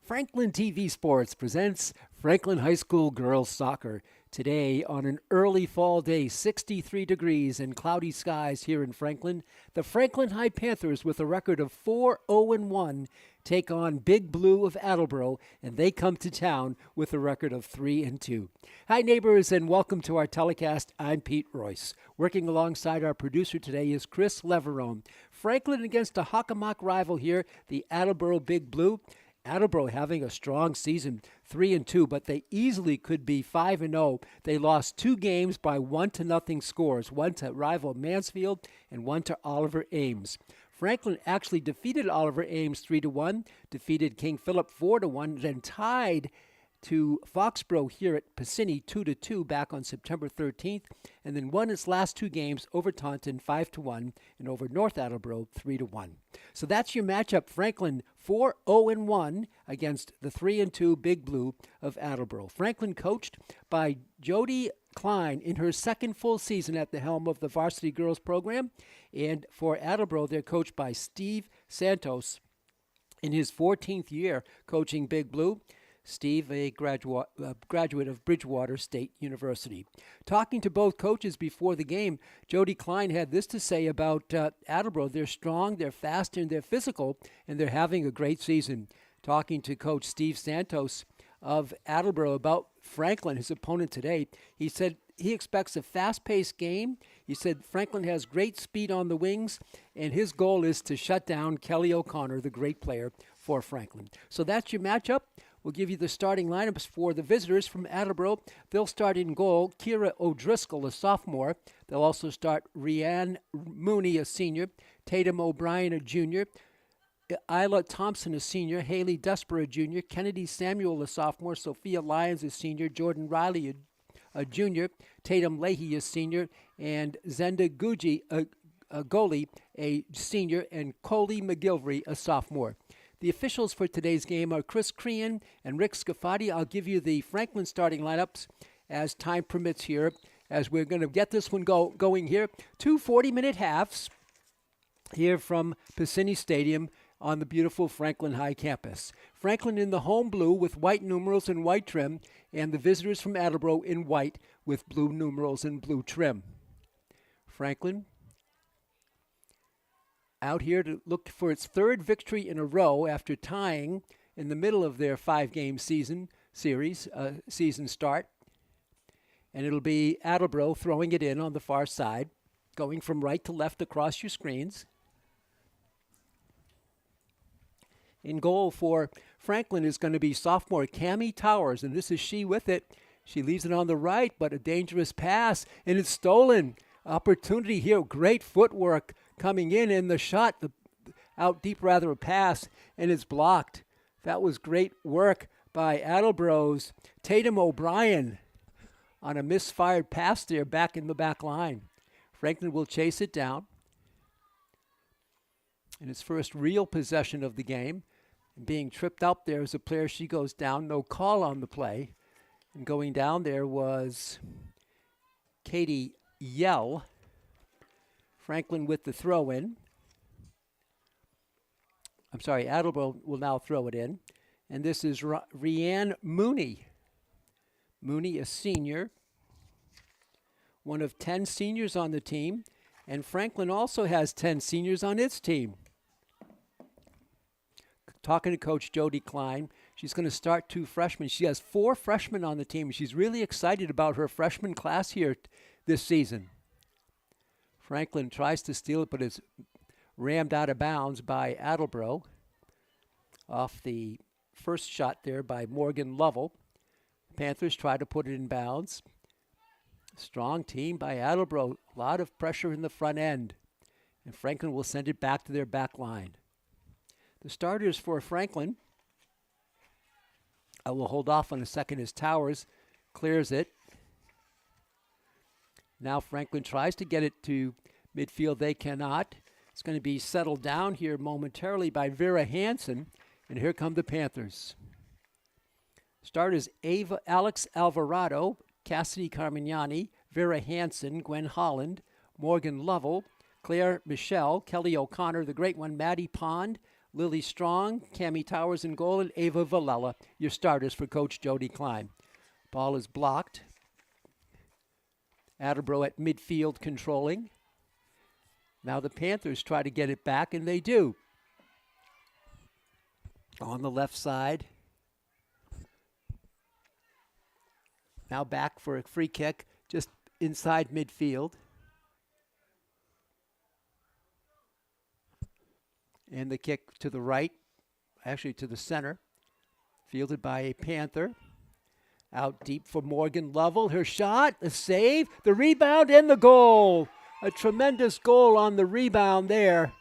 Franklin TV Sports presents Franklin High School Girls Soccer. Today, on an early fall day, 63 degrees and cloudy skies here in Franklin, the Franklin High Panthers, with a record of 4-0-1, take on Big Blue of Attleboro, and they come to town with a record of 3-2. Hi, neighbors, and welcome to our telecast. I'm Pete Royce. Working alongside our producer today is Chris Leverone. Franklin against a Hockomock rival here, the Attleboro Big Blue. Attleboro having a strong season, 3-2, but they easily could be 5-0. They lost 2 games by 1-0 scores, one to rival Mansfield and one to Oliver Ames. Franklin actually defeated Oliver Ames 3-1, defeated King Philip 4-1, then tied to Foxborough here at Piscini 2-2 back on September 13th, and then won its last 2 games over Taunton 5-1 and over North Attleboro 3-1. So that's your matchup. Franklin 4-0-1 against the 3-2 Big Blue of Attleboro. Franklin coached by Jody Klein in her second full season at the helm of the varsity girls program, and for Attleboro they're coached by Steve Santos in his 14th year coaching Big Blue. Steve, a graduate of Bridgewater State University. Talking to both coaches before the game, Jody Klein had this to say about Attleboro. They're strong, they're fast, and they're physical, and they're having a great season. Talking to Coach Steve Santos of Attleboro about Franklin, his opponent today, he said he expects a fast-paced game. He said Franklin has great speed on the wings, and his goal is to shut down Kelly O'Connor, the great player for Franklin. So that's your matchup. We'll give you the starting lineups for the visitors from Attleboro. They'll start in goal, Kira O'Driscoll, a sophomore. They'll also start Rhiann Mooney, a senior, Tatum O'Brien, a junior, Isla Thompson, a senior, Haley Desper, a junior, Kennedy Samuel, a sophomore, Sophia Lyons, a senior, Jordan Riley, a junior, Tatum Leahy, a senior, and Zenda Guji, a goalie, a senior, and Coley McGilvery, a sophomore. The officials for today's game are Chris Crean and Rick Scafati. I'll give you the Franklin starting lineups as time permits here, as we're going to get this one going here. 2 40-minute halves here from Piscini Stadium on the beautiful Franklin High campus. Franklin in the home blue with white numerals and white trim, and the visitors from Attleboro in white with blue numerals and blue trim. Franklin out here to look for its 3rd victory in a row after tying in the middle of their 5-game season start. And it'll be Attleboro throwing it in on the far side, going from right to left across your screens. In goal for Franklin is going to be sophomore Cammie Towers, and this is she with it. She leaves it on the right, but a dangerous pass, and it's stolen. Opportunity here, great footwork coming in the shot, out deep rather, a pass, and it's blocked. That was great work by Attleboro's Tatum O'Brien on a misfired pass there back in the back line. Franklin will chase it down. In his first real possession of the game, and being tripped up there as a player, she goes down. No call on the play. And going down there was Katie Yell. Franklin with the throw in. I'm sorry, Attleboro will now throw it in. And this is Rhiann Mooney. Mooney, a senior, one of 10 seniors on the team. And Franklin also has 10 seniors on its team. Talking to Coach Jody Klein, she's going to start 2 freshmen. She has 4 freshmen on the team. She's really excited about her freshman class here this season. Franklin tries to steal it, but is rammed out of bounds by Attleboro off the first shot there by Morgan Lovell. Panthers try to put it in bounds. Strong team by Attleboro. A lot of pressure in the front end. And Franklin will send it back to their back line. The starters for Franklin, I will hold off on a second as Towers clears it. Now Franklin tries to get it to midfield. They cannot. It's going to be settled down here momentarily by Vera Hansen. And here come the Panthers. Starters Alex Alvarado, Cassidy Carmignani, Vera Hansen, Gwen Holland, Morgan Lovell, Claire Michelle, Kelly O'Connor, the great one, Maddie Pond, Lily Strong, Cammie Towers in goal, and Ava Valella, your starters for Coach Jody Klein. Ball is blocked. Attleboro at midfield controlling. Now the Panthers try to get it back, and they do. On the left side. Now back for a free kick, just inside midfield. And the kick to the right, actually to the center. Fielded by a Panther. Out deep for Morgan Lovell. Her shot, the save, the rebound, and the goal. A tremendous goal on the rebound there.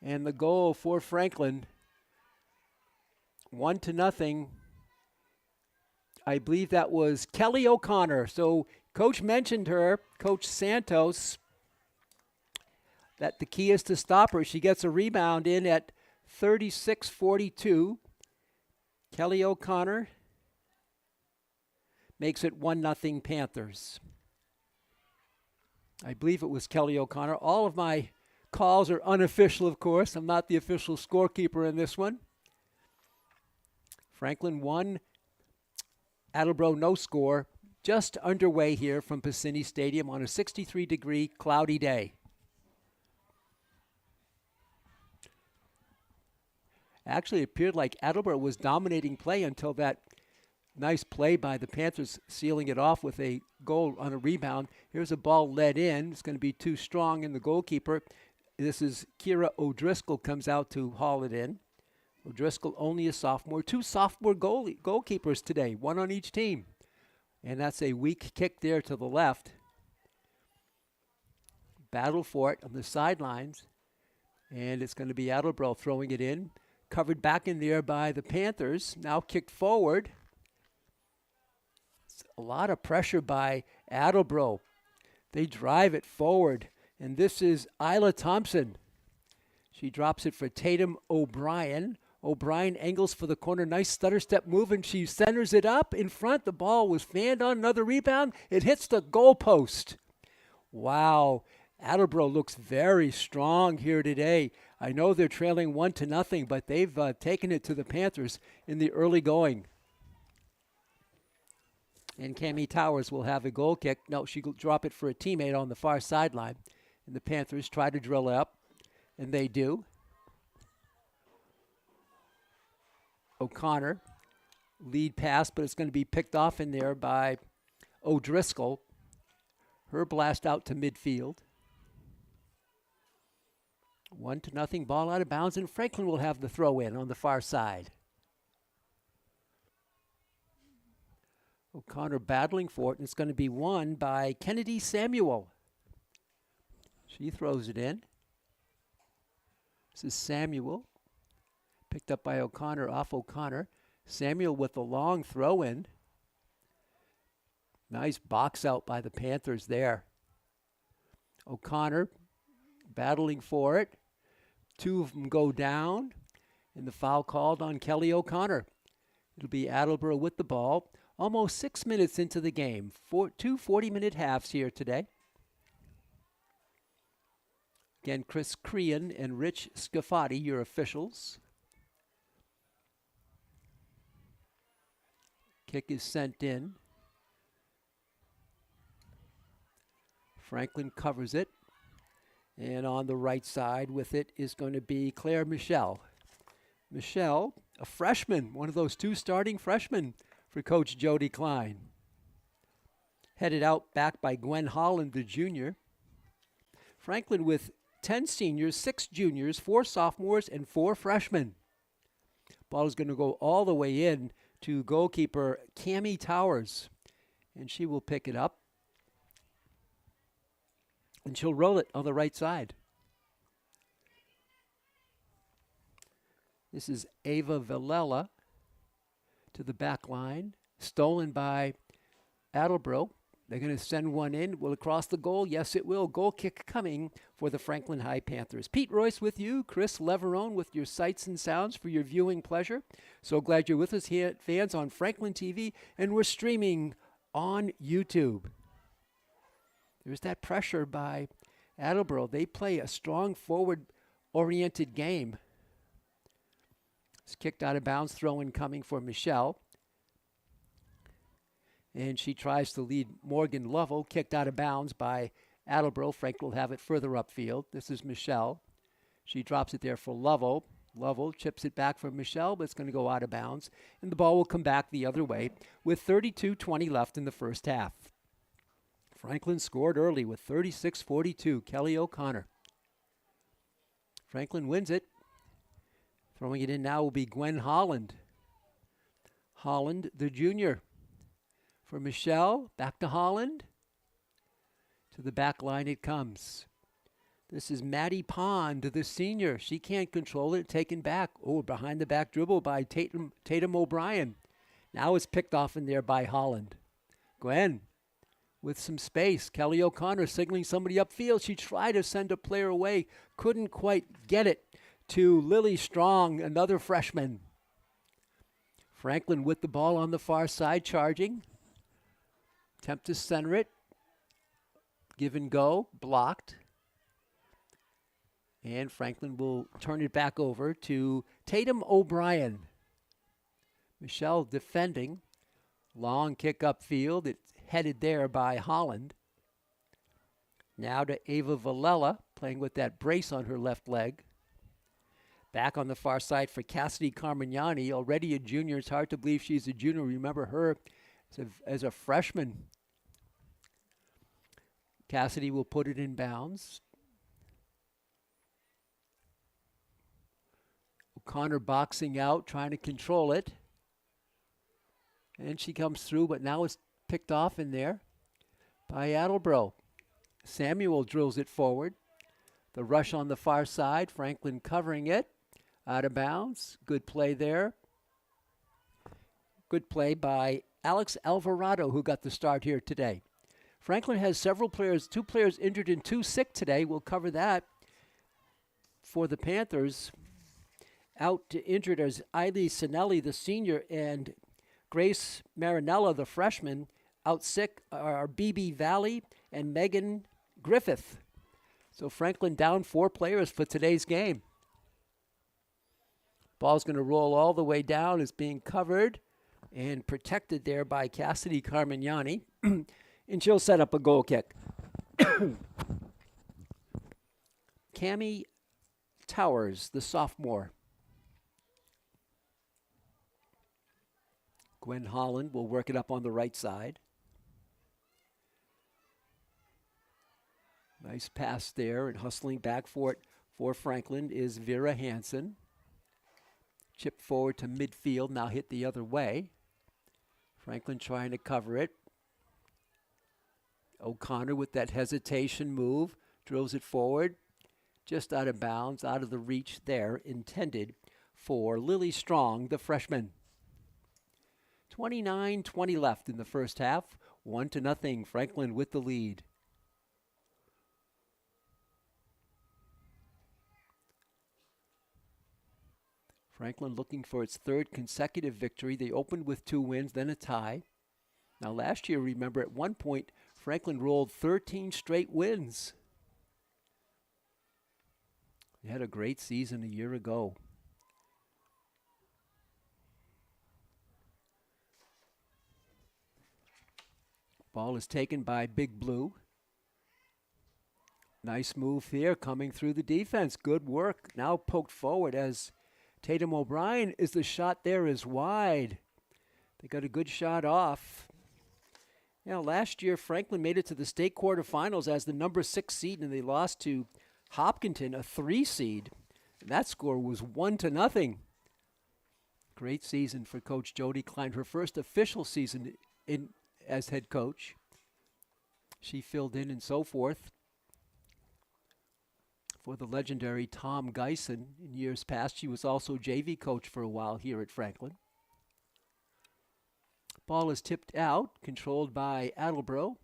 And the goal for Franklin, 1-0. I believe that was Kelly O'Connor. So Coach mentioned her, Coach Santos, that the key is to stop her. She gets a rebound in at 36-42. Kelly O'Connor makes it 1-0 Panthers. I believe it was Kelly O'Connor. All of my calls are unofficial, of course. I'm not the official scorekeeper in this one. Franklin 1, Attleboro no score. Just underway here from Piscini Stadium on a 63-degree cloudy day. Actually, it appeared like Attleboro was dominating play until that nice play by the Panthers sealing it off with a goal on a rebound. Here's a ball led in. It's going to be too strong in the goalkeeper. This is Kira O'Driscoll comes out to haul it in. O'Driscoll only a sophomore. Two sophomore goalkeepers today, one on each team. And that's a weak kick there to the left. Battle for it on the sidelines. And it's going to be Attleboro throwing it in. Covered back in there by the Panthers. Now kicked forward. It's a lot of pressure by Attleboro. They drive it forward. And this is Isla Thompson. She drops it for Tatum O'Brien. O'Brien angles for the corner. Nice stutter step move, and she centers it up in front. The ball was fanned on another rebound. It hits the goalpost. Wow. Attleboro looks very strong here today. I know they're trailing 1-0, but they've taken it to the Panthers in the early going. And Cammie Towers will have a goal kick. No, she'll drop it for a teammate on the far sideline. And the Panthers try to drill it up, and they do. O'Connor, lead pass, but it's going to be picked off in there by O'Driscoll. Her blast out to midfield. 1-0, ball out of bounds, and Franklin will have the throw in on the far side. O'Connor battling for it, and it's going to be won by Kennedy Samuel. She throws it in. This is Samuel. Picked up by O'Connor, off O'Connor. Samuel with the long throw in. Nice box out by the Panthers there. O'Connor battling for it. Two of them go down. And the foul called on Kelly O'Connor. It'll be Attleboro with the ball. Almost 6 minutes into the game. Two 40-minute halves here today. Again, Chris Crean and Rich Scafati, your officials. Kick is sent in. Franklin covers it. And on the right side with it is going to be Claire Michelle. Michelle, a freshman, one of those two starting freshmen for Coach Jody Klein. Headed out back by Gwen Holland, the junior. Franklin with 10 seniors, 6 juniors, 4 sophomores, and 4 freshmen. Ball is going to go all the way in to goalkeeper Cammie Towers. And she will pick it up. And she'll roll it on the right side. This is Ava Valella to the back line. Stolen by Attleboro. They're going to send one in. Will it cross the goal? Yes, it will. Goal kick coming for the Franklin High Panthers. Pete Royce with you. Chris Leverone with your sights and sounds for your viewing pleasure. So glad you're with us here, fans, on Franklin TV. And we're streaming on YouTube. There's that pressure by Attleboro. They play a strong forward-oriented game. It's kicked out of bounds, throw-in coming for Michelle. And she tries to lead Morgan Lovell, kicked out of bounds by Attleboro. Frank will have it further upfield. This is Michelle. She drops it there for Lovell. Lovell chips it back for Michelle, but it's going to go out of bounds. And the ball will come back the other way with 32:20 left in the first half. Franklin scored early with 36-42. Kelly O'Connor. Franklin wins it. Throwing it in now will be Gwen Holland. Holland, the junior. For Michelle, back to Holland. To the back line it comes. This is Maddie Pond, the senior. She can't control it, taken back. Oh, behind the back dribble by Tatum O'Brien. Now it's picked off in there by Holland. Gwen with some space. Kelly O'Connor signaling somebody upfield. She tried to send a player away. Couldn't quite get it to Lily Strong, another freshman. Franklin with the ball on the far side, charging. Attempt to center it. Give and go. Blocked. And Franklin will turn it back over to Tatum O'Brien. Michelle defending. Long kick upfield. It's headed there by Holland. Now to Ava Valella, playing with that brace on her left leg. Back on the far side for Cassidy Carmignani, already a junior. It's hard to believe she's a junior. Remember her as a freshman. Cassidy will put it in bounds. O'Connor boxing out, trying to control it. And she comes through, but now it's picked off in there by Attleboro. Samuel drills it forward. The rush on the far side, Franklin covering it. Out of bounds. Good play there. Good play by Alex Alvarado, who got the start here today. Franklin has several players, 2 players injured and 2 sick today. We'll cover that for the Panthers. Out injured as Eiley Sinelli, the senior, and Grace Marinella, the freshman. Out sick are BB Valley and Megan Griffith. So Franklin down 4 players for today's game. Ball's going to roll all the way down. It's being covered and protected there by Cassidy Carmignani. And she'll set up a goal kick. Cammie Towers, the sophomore. Gwen Holland will work it up on the right side. Nice pass there, and hustling back for it for Franklin is Vera Hansen. Chip forward to midfield, now hit the other way. Franklin trying to cover it. O'Connor with that hesitation move, drills it forward. Just out of bounds, out of the reach there, intended for Lily Strong, the freshman. 29-20 left in the first half. 1-0, Franklin with the lead. Franklin looking for its 3rd consecutive victory. They opened with 2 wins, then a tie. Now last year, remember, at one point, Franklin rolled 13 straight wins. They had a great season a year ago. Ball is taken by Big Blue. Nice move here, coming through the defense. Good work. Now poked forward as Tatum O'Brien is the shot there is wide. They got a good shot off. Now, last year, Franklin made it to the state quarterfinals as the number 6 seed, and they lost to Hopkinton, a 3 seed. And that score was 1-0. Great season for Coach Jody Klein, her first official season as head coach. She filled in and so forth for the legendary Tom Geisen. In years past, she was also JV coach for a while here at Franklin. Ball is tipped out, controlled by Attleboro.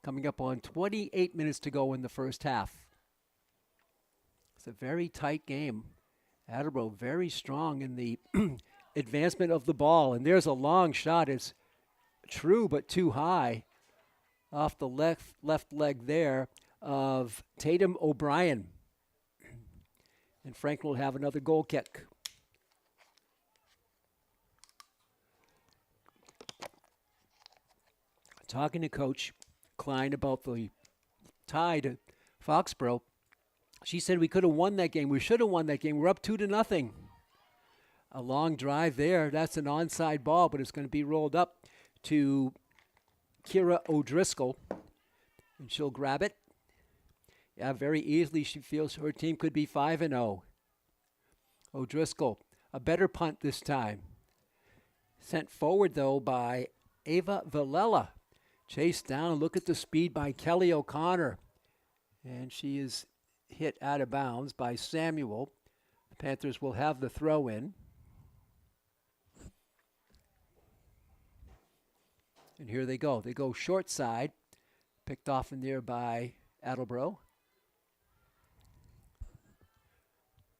Coming up on 28 minutes to go in the first half. It's a very tight game. Attleboro very strong in the advancement of the ball. And there's a long shot. It's true, but too high. off the left leg there of Tatum O'Brien. And Franklin will have another goal kick. Talking to Coach Klein about the tie to Foxborough, she said we could have won that game. We should have won that game. We're up 2-0. A long drive there. That's an onside ball, but it's going to be rolled up to Kira O'Driscoll, and she'll grab it. Yeah, very easily she feels her team could be 5-0. O'Driscoll, a better punt this time. Sent forward, though, by Ava Villela. Chased down. Look at the speed by Kelly O'Connor. And she is hit out of bounds by Samuel. The Panthers will have the throw in. And here they go. They go short side. Picked off in there by Attleboro.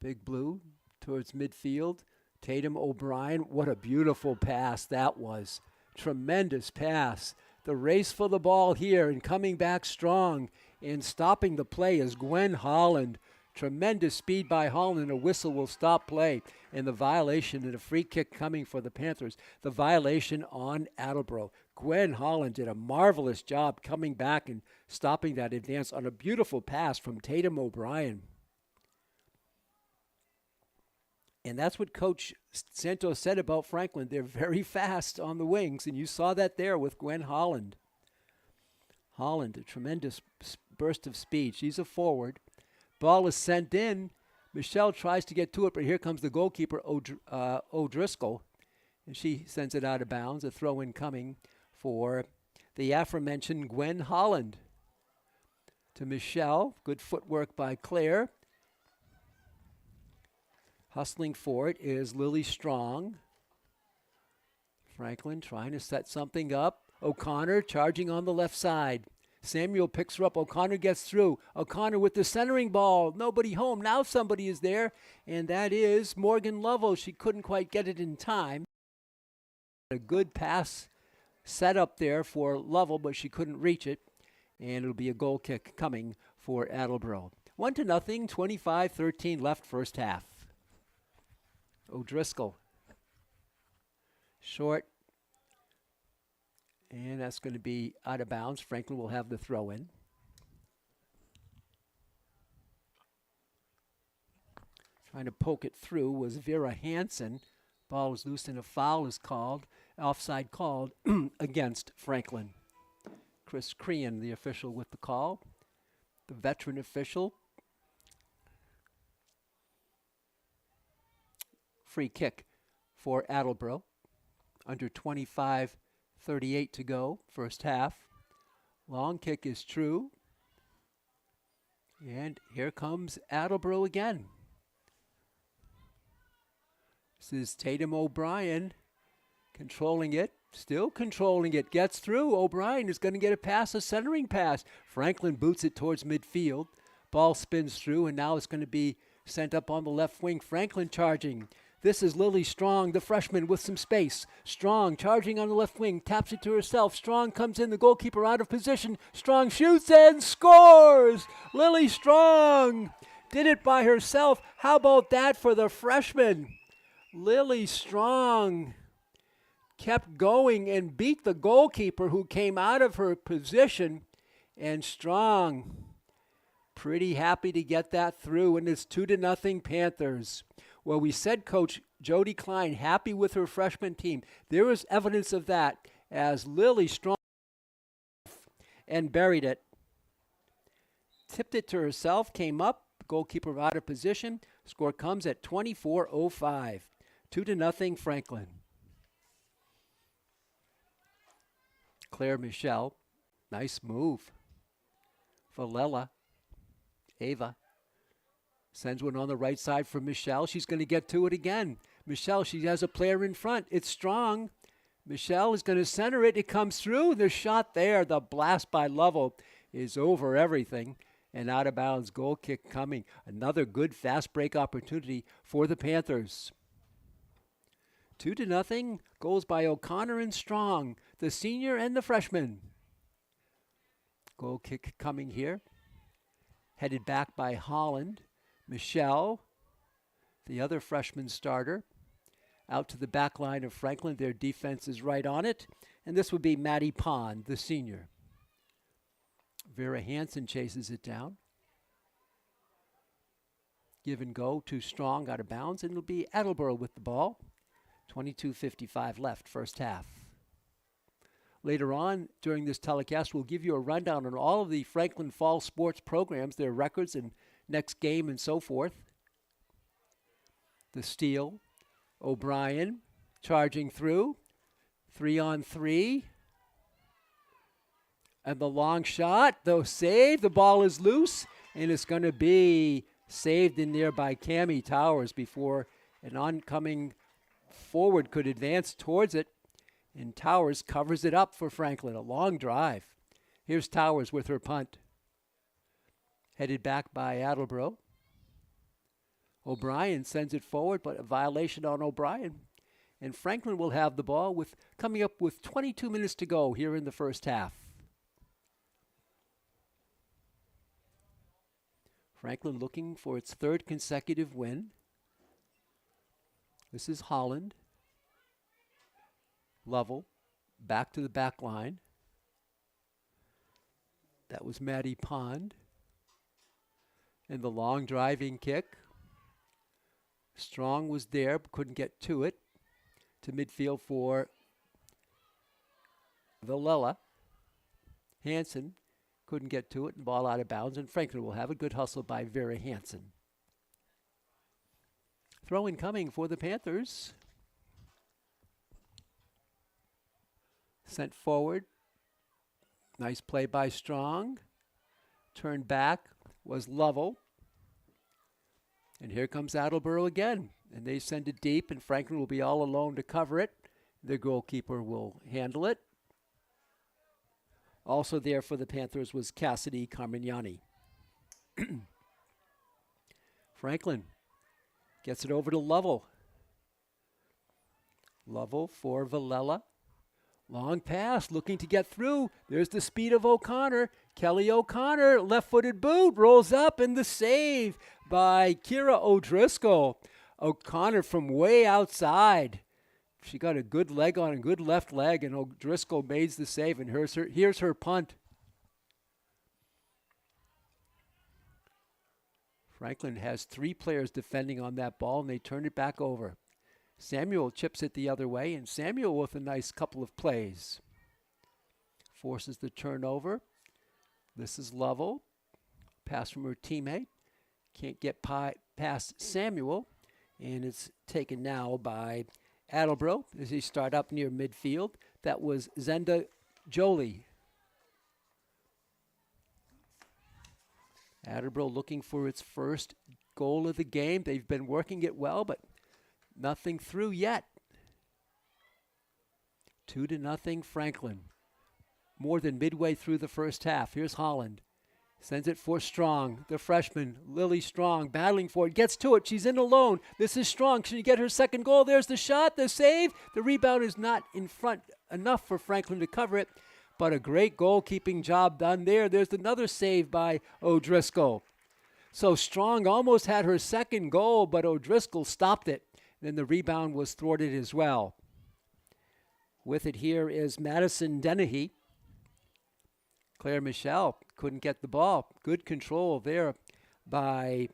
Big Blue towards midfield. Tatum O'Brien. What a beautiful pass that was. Tremendous pass. The race for the ball here and coming back strong and stopping the play is Gwen Holland. Tremendous speed by Holland. A whistle will stop play. And the violation and a free kick coming for the Panthers. The violation on Attleboro. Gwen Holland did a marvelous job coming back and stopping that advance on a beautiful pass from Tatum O'Brien. And that's what Coach Santos said about Franklin. They're very fast on the wings, and you saw that there with Gwen Holland. Holland, a tremendous burst of speed. She's a forward. Ball is sent in. Michelle tries to get to it, but here comes the goalkeeper, O'Driscoll, and she sends it out of bounds. A throw-in coming for the aforementioned Gwen Holland. To Michelle. Good footwork by Claire. Hustling for it is Lily Strong. Franklin trying to set something up. O'Connor charging on the left side. Samuel picks her up. O'Connor gets through. O'Connor with the centering ball. Nobody home. Now somebody is there, and that is Morgan Lovell. She couldn't quite get it in time. A good pass set up there for Lovell, but she couldn't reach it, and it'll be a goal kick coming for Attleboro. 1-0, 25-13 left first half. O'Driscoll. Short. And that's going to be out of bounds. Franklin will have the throw in. Trying to poke it through was Vera Hansen. Ball was loose and a foul is called. Offside called against Franklin. Chris Crean, the official with the call. The veteran official. Free kick for Attleboro. Under 25:38 to go, first half. Long kick is true. And here comes Attleboro again. This is Tatum O'Brien controlling it. Still controlling it. Gets through. O'Brien is going to get a pass, a centering pass. Franklin boots it towards midfield. Ball spins through, and now it's going to be sent up on the left wing. Franklin charging. This is Lily Strong, the freshman, with some space. Strong charging on the left wing, taps it to herself. Strong comes in, the goalkeeper out of position. Strong shoots and scores! Lily Strong did it by herself. How about that for the freshman? Lily Strong kept going and beat the goalkeeper who came out of her position. And Strong pretty happy to get that through, and it's 2-0 Panthers. Well, we said Coach Jody Klein happy with her freshman team. There was evidence of that as Lily Strong and buried it. Tipped it to herself, came up, goalkeeper out of position. Score comes at 24:05. 2-0 Franklin. Claire Michelle, nice move. Villela, Ava. Sends one on the right side for Michelle. She's going to get to it again. Michelle, she has a player in front. It's Strong. Michelle is going to center it. It comes through. The shot there, the blast by Lovell is over everything. And out of bounds, goal kick coming. Another good fast break opportunity for the Panthers. 2-0. Goals by O'Connor and Strong, the senior and the freshman. Goal kick coming here. Headed back by Holland. Michelle, the other freshman starter, out to the back line of Franklin. Their defense is right on it. And this would be Maddie Pond, the senior. Vera Hansen chases it down. Give and go, too strong, out of bounds, and it'll be Attleboro with the ball. 22:55 left, first half. Later on during this telecast, we'll give you a rundown on all of the Franklin Fall sports programs, their records and next game and so forth. The steal, O'Brien charging through, 3-on-3. And the long shot, though saved, the ball is loose, and it's going to be saved in there by Cammie Towers before an oncoming forward could advance towards it. And Towers covers it up for Franklin. A long drive. Here's Towers with her punt. Headed back by Attleboro. O'Brien sends it forward, but a violation on O'Brien. And Franklin will have the ball with coming up with 22 minutes to go here in the first half. Franklin looking for its third consecutive win. This is Holland. Level, back to the back line. That was Maddie Pond. And the long driving kick. Strong was there, but couldn't get to it. To midfield for Villela. Hansen couldn't get to it, and ball out of bounds, and Franklin will have a good hustle by Vera Hansen. Throw in coming for the Panthers. Sent forward. Nice play by Strong. Turned back was Lovell. And here comes Attleboro again. And they send it deep, and Franklin will be all alone to cover it. The goalkeeper will handle it. Also there for the Panthers was Cassidy Carmignani. Franklin gets it over to Lovell. Lovell for Villela. Long pass, looking to get through. There's the speed of O'Connor. Kelly O'Connor, left-footed boot, rolls up, and the save by Kira O'Driscoll. O'Connor from way outside. She got a good leg on a good left leg, and O'Driscoll made the save, and here's her punt. Franklin has 3 players defending on that ball, and they turn it back over. Samuel chips it the other way, and Samuel with a nice couple of plays. Forces the turnover. This is Lovell. Pass from her teammate. Can't get past Samuel, and it's taken now by Attleboro as he start up near midfield. That was Zenda Jolie. Attleboro looking for its first goal of the game. They've been working it well, but nothing through yet. 2-0 Franklin. More than midway through the first half. Here's Holland. Sends it for Strong, the freshman, Lily Strong, battling for it, gets to it, she's in alone. This is Strong, can she get her second goal? There's the shot, the save. The rebound is not in front enough for Franklin to cover it, but a great goalkeeping job done there. There's another save by O'Driscoll. So Strong almost had her second goal, but O'Driscoll stopped it. Then the rebound was thwarted as well. With it here is Madison Dennehy. Claire Michelle couldn't get the ball. Good control there by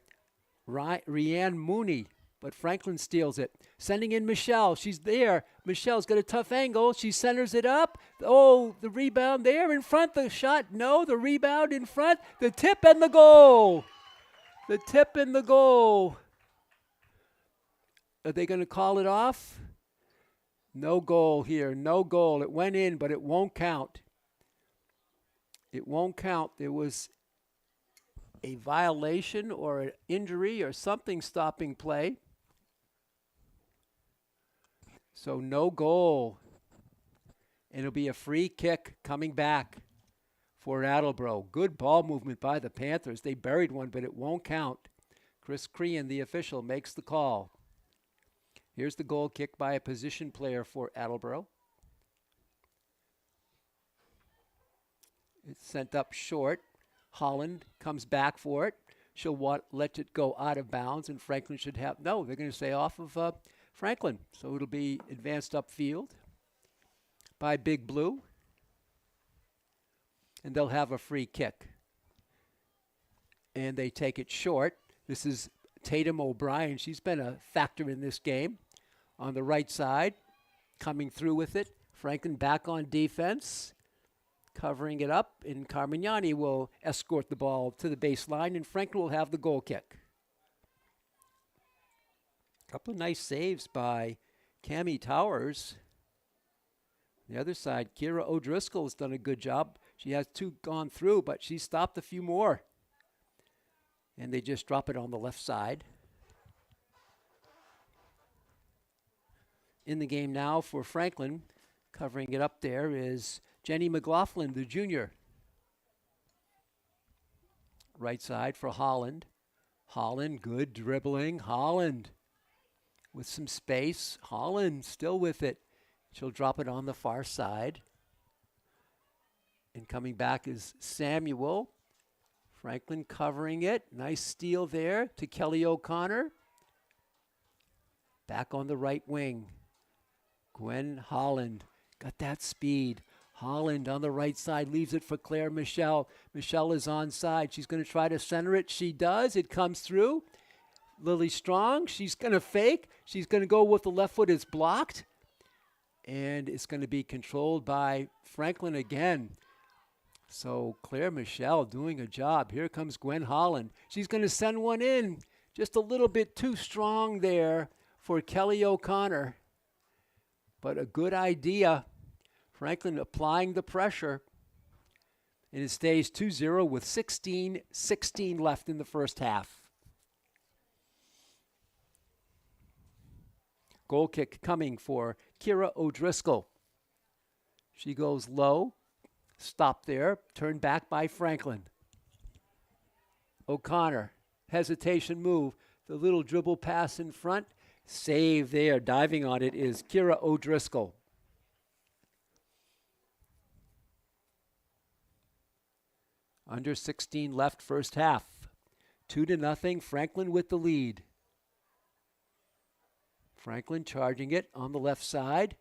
Rianne Mooney, but Franklin steals it. Sending in Michelle. She's there. Michelle's got a tough angle. She centers it up. Oh, the rebound there in front. The shot, no. The rebound in front. The tip and the goal. The tip and the goal. Are they going to call it off? No goal here. No goal. It went in, but it won't count. It won't count. There was a violation or an injury or something stopping play. So no goal. And it'll be a free kick coming back for Attleboro. Good ball movement by the Panthers. They buried one, but it won't count. Chris Crean, the official, makes the call. Here's the goal kick by a position player for Attleboro. It's sent up short. Holland comes back for it. She'll let it go out of bounds, and Franklin should have, no, they're going to say off of Franklin. So it'll be advanced upfield by Big Blue, and they'll have a free kick. And they take it short. This is Tatum O'Brien. She's been a factor in this game. On the right side, coming through with it. Franklin back on defense, covering it up, and Carmignani will escort the ball to the baseline, and Franklin will have the goal kick. A couple of nice saves by Cammie Towers. The other side, Kira O'Driscoll has done a good job. She has 2 gone through, but she stopped a few more. And they just drop it on the left side. In the game now for Franklin, covering it up there is Jenny McLaughlin, the junior. Right side for Holland. Holland, good dribbling. Holland with some space. Holland still with it. She'll drop it on the far side. And coming back is Samuel. Franklin covering it. Nice steal there to Kelly O'Connor. Back on the right wing. Gwen Holland got that speed. Holland on the right side leaves it for Claire Michelle. Michelle is onside. She's going to try to center it. She does. It comes through. Lily Strong. She's going to fake. She's going to go with the left foot. It's blocked. And it's going to be controlled by Franklin again. So Claire Michelle doing a job. Here comes Gwen Holland. She's going to send one in. Just a little bit too strong there for Kelly O'Connor. But a good idea. Franklin applying the pressure. And it stays 2-0 with 16 left in the first half. Goal kick coming for Kira O'Driscoll. She goes low. Stop there. Turned back by Franklin. O'Connor. Hesitation move. The little dribble pass in front. Save there. Diving on it is Kira O'Driscoll. Under 16 left first half. 2-0. Franklin with the lead. Franklin charging it on the left side.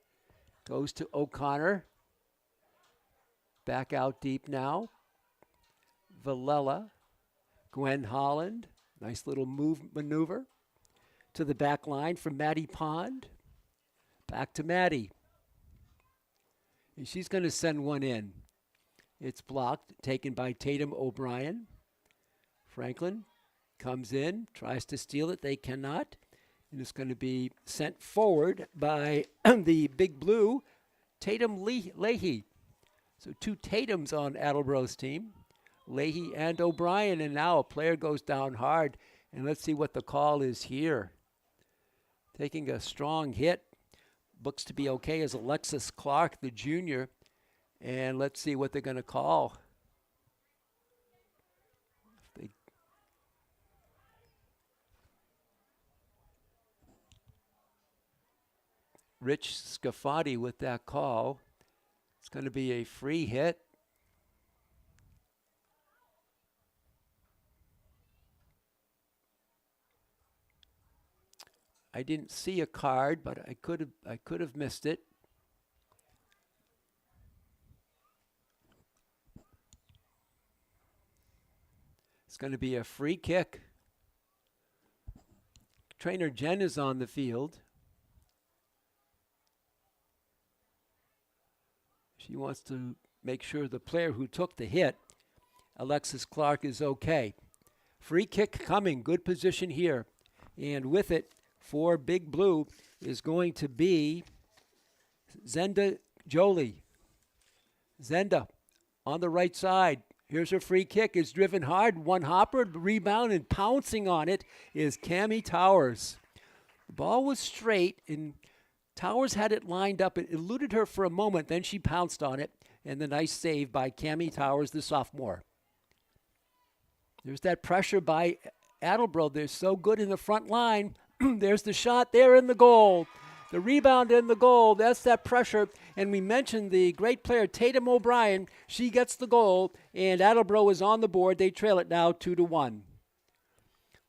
Goes to O'Connor. Back out deep now. Villela. Gwen Holland. Nice little move maneuver. To the back line from Maddie Pond. Back to Maddie. And she's going to send one in. It's blocked, taken by Tatum O'Brien. Franklin comes in, tries to steal it. They cannot. And it's going to be sent forward by the Big Blue, Tatum Leahy. So 2 Tatums on Attleboro's team, Leahy and O'Brien. And now a player goes down hard. And let's see what the call is here. Taking a strong hit. Looks to be okay as Alexis Clark, the junior. And let's see what they're going to call. Rich Scafati with that call. It's going to be a free hit. I didn't see a card, but I could have missed it. It's going to be a free kick. Trainer Jen is on the field. She wants to make sure the player who took the hit, Alexis Clark, is okay. Free kick coming. Good position here. And with it, for Big Blue is going to be Zenda Jolie. Zenda on the right side. Here's her free kick. It's driven hard. One hopper, rebound, and pouncing on it is Cammie Towers. The ball was straight, and Towers had it lined up. It eluded her for a moment. Then she pounced on it, and the nice save by Cammie Towers, the sophomore. There's that pressure by Attleboro. They're so good in the front line. There's the shot there in the goal. The rebound and the goal. That's that pressure. And we mentioned the great player Tatum O'Brien. She gets the goal, and Attleboro is on the board. They trail it now 2-1.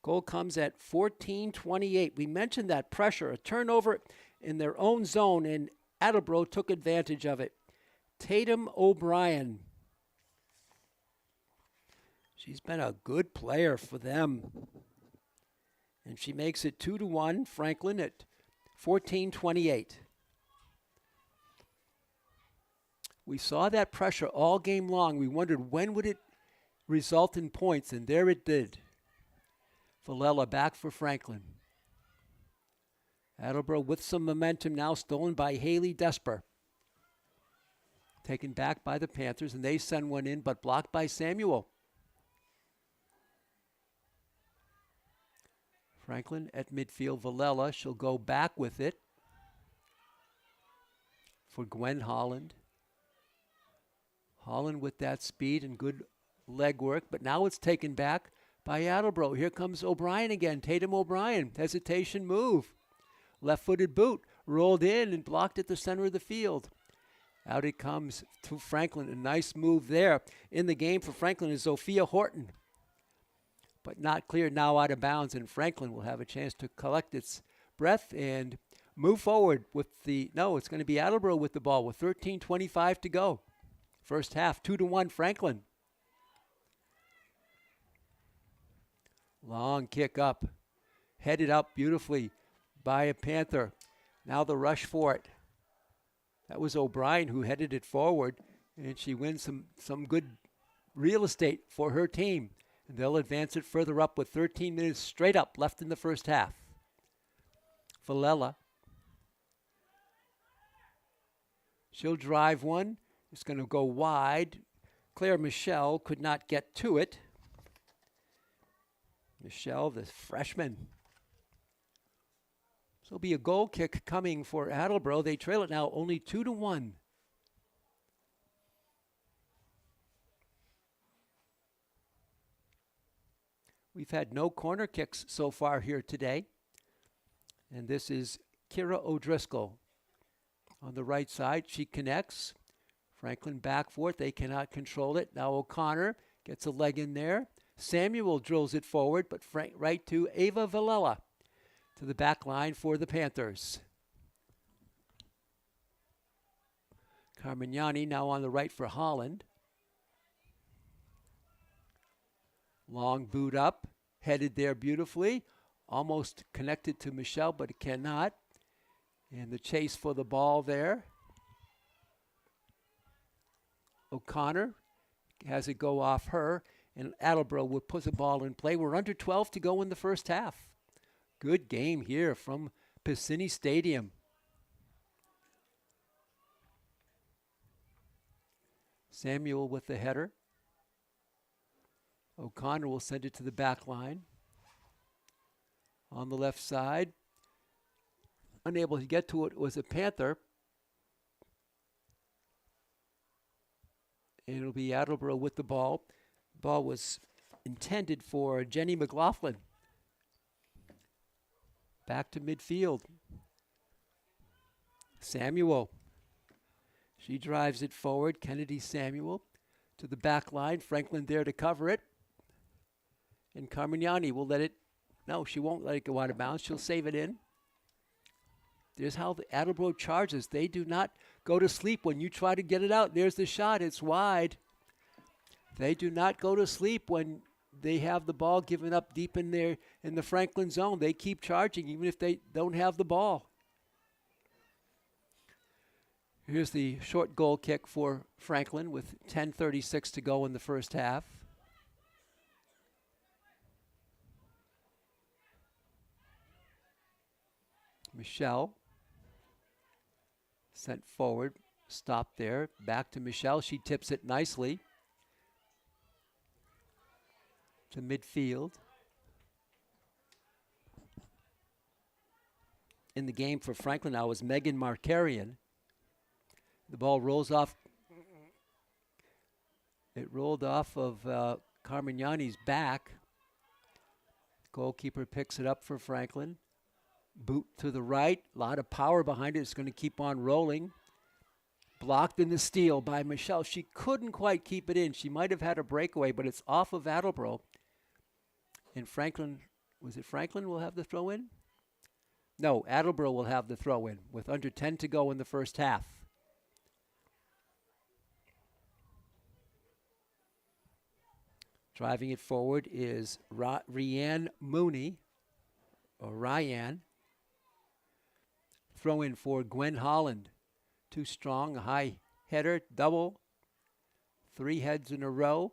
Goal comes at 14:28. We mentioned that pressure, a turnover in their own zone, and Attleboro took advantage of it. Tatum O'Brien. She's been a good player for them. And she makes it 2-1, Franklin at 14:28. We saw that pressure all game long. We wondered when would it result in points, and there it did. Villela back for Franklin. Attleboro with some momentum now, stolen by Haley Desper. Taken back by the Panthers, and they send one in, but blocked by Samuel. Franklin at midfield. Villela, she'll go back with it for Gwen Holland. Holland with that speed and good leg work, but now it's taken back by Attleboro. Here comes O'Brien again. Tatum O'Brien, hesitation move. Left-footed boot, rolled in and blocked at the center of the field. Out it comes to Franklin. A nice move there. In the game for Franklin is Sophia Horton, but not clear now, out of bounds, and Franklin will have a chance to collect its breath and move forward with the, no, it's going to be Attleboro with the ball with 13:25 to go. First half, 2-1 Franklin. Long kick up, headed up beautifully by a Panther. Now the rush for it. That was O'Brien who headed it forward, and she wins some good real estate for her team. And they'll advance it further up with 13 minutes straight up left in the first half. Villela. She'll drive one. It's going to go wide. Claire Michelle could not get to it. Michelle, the freshman. So it'll be a goal kick coming for Attleboro. They trail it now only 2-1. We've had no corner kicks so far here today. And this is Kira O'Driscoll on the right side. She connects. Franklin back for it. They cannot control it. Now O'Connor gets a leg in there. Samuel drills it forward, but right to Ava Villela to the back line for the Panthers. Carmignani now on the right for Holland. Long boot up, headed there beautifully. Almost connected to Michelle, but it cannot. And the chase for the ball there. O'Connor has it go off her, and Attleboro will put the ball in play. We're under 12 to go in the first half. Good game here from Piscini Stadium. Samuel with the header. O'Connor will send it to the back line. On the left side. Unable to get to it was a Panther. And it'll be Attleboro with the ball. The ball was intended for Jenny McLaughlin. Back to midfield. Samuel. She drives it forward. Kennedy Samuel to the back line. Franklin there to cover it. And Carmignani will let it, no, she won't let it go out of bounds. She'll save it in. There's how the Attleboro charges. They do not go to sleep when you try to get it out. There's the shot. It's wide. They do not go to sleep when they have the ball given up deep in the Franklin zone. They keep charging even if they don't have the ball. Here's the short goal kick for Franklin with 10:36 to go in the first half. Michelle sent forward, stopped there, back to Michelle. She tips it nicely to midfield. In the game for Franklin now is Megan Markarian. The ball rolls off. It rolled off of Carmignani's back. Goalkeeper picks it up for Franklin. Boot to the right. A lot of power behind it. It's going to keep on rolling. Blocked in the steal by Michelle. She couldn't quite keep it in. She might have had a breakaway, but it's off of Attleboro. And Franklin, was it Franklin will have the throw in? No, Attleboro will have the throw in with under 10 to go in the first half. Driving it forward is Ryan Mooney, or Ryan. Throw in for Gwen Holland. Too strong, a high header, double. 3 heads in a row.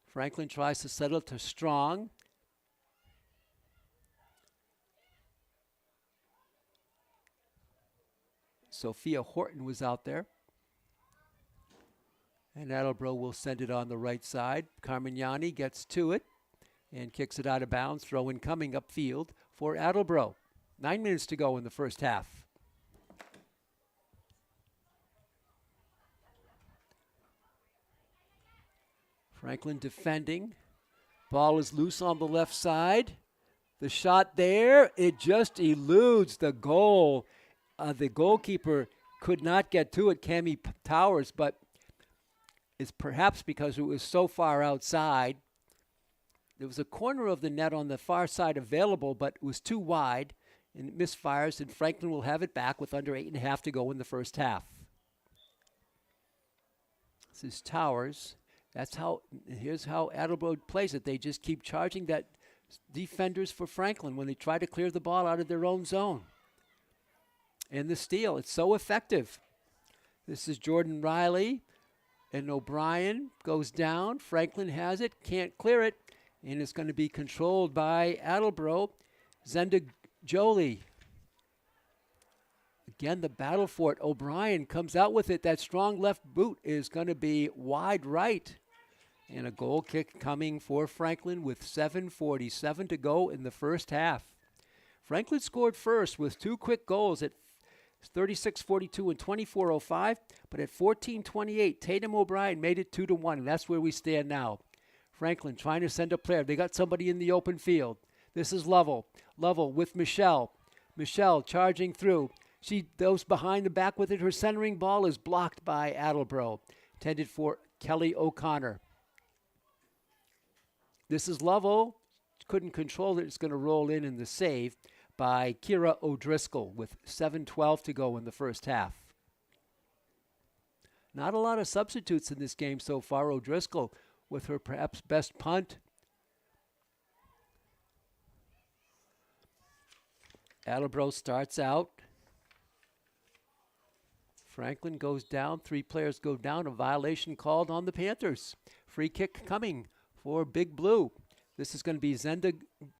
Franklin tries to settle to Strong. Sophia Horton was out there. And Attleboro will send it on the right side. Carmignani gets to it and kicks it out of bounds. Throw in coming upfield for Attleboro. 9 minutes to go in the first half. Franklin defending. Ball is loose on the left side. The shot there, it just eludes the goal. The goalkeeper could not get to it, Cami Towers, but it's perhaps because it was so far outside. There was a corner of the net on the far side available, but it was too wide, and it misfires, and Franklin will have it back with under 8.5 to go in the first half. This is Towers. Here's how Attleboro plays it. They just keep charging that defenders for Franklin when they try to clear the ball out of their own zone. And the steal, it's so effective. This is Jordan Riley, and O'Brien goes down. Franklin has it, can't clear it, and it's going to be controlled by Attleboro. Zenda Jolie. Again, the battle for it. O'Brien comes out with it. That strong left boot is going to be wide right. And a goal kick coming for Franklin with 7:47 to go in the first half. Franklin scored first with 2 quick goals at 36:42 and 24:05, but at 14:28, Tatum O'Brien made it 2-1, and that's where we stand now. Franklin trying to send a player. They got somebody in the open field. This is Lovell. Lovell with Michelle. Michelle charging through. She goes behind the back with it. Her centering ball is blocked by Attleboro. Intended for Kelly O'Connor. This is Lovell. Couldn't control it. It's going to roll in the save by Kira O'Driscoll with 7:12 to go in the first half. Not a lot of substitutes in this game so far. O'Driscoll with her perhaps best punt. Attleboro starts out. Franklin goes down. 3 players go down. A violation called on the Panthers. Free kick coming for Big Blue. This is going to be Zenda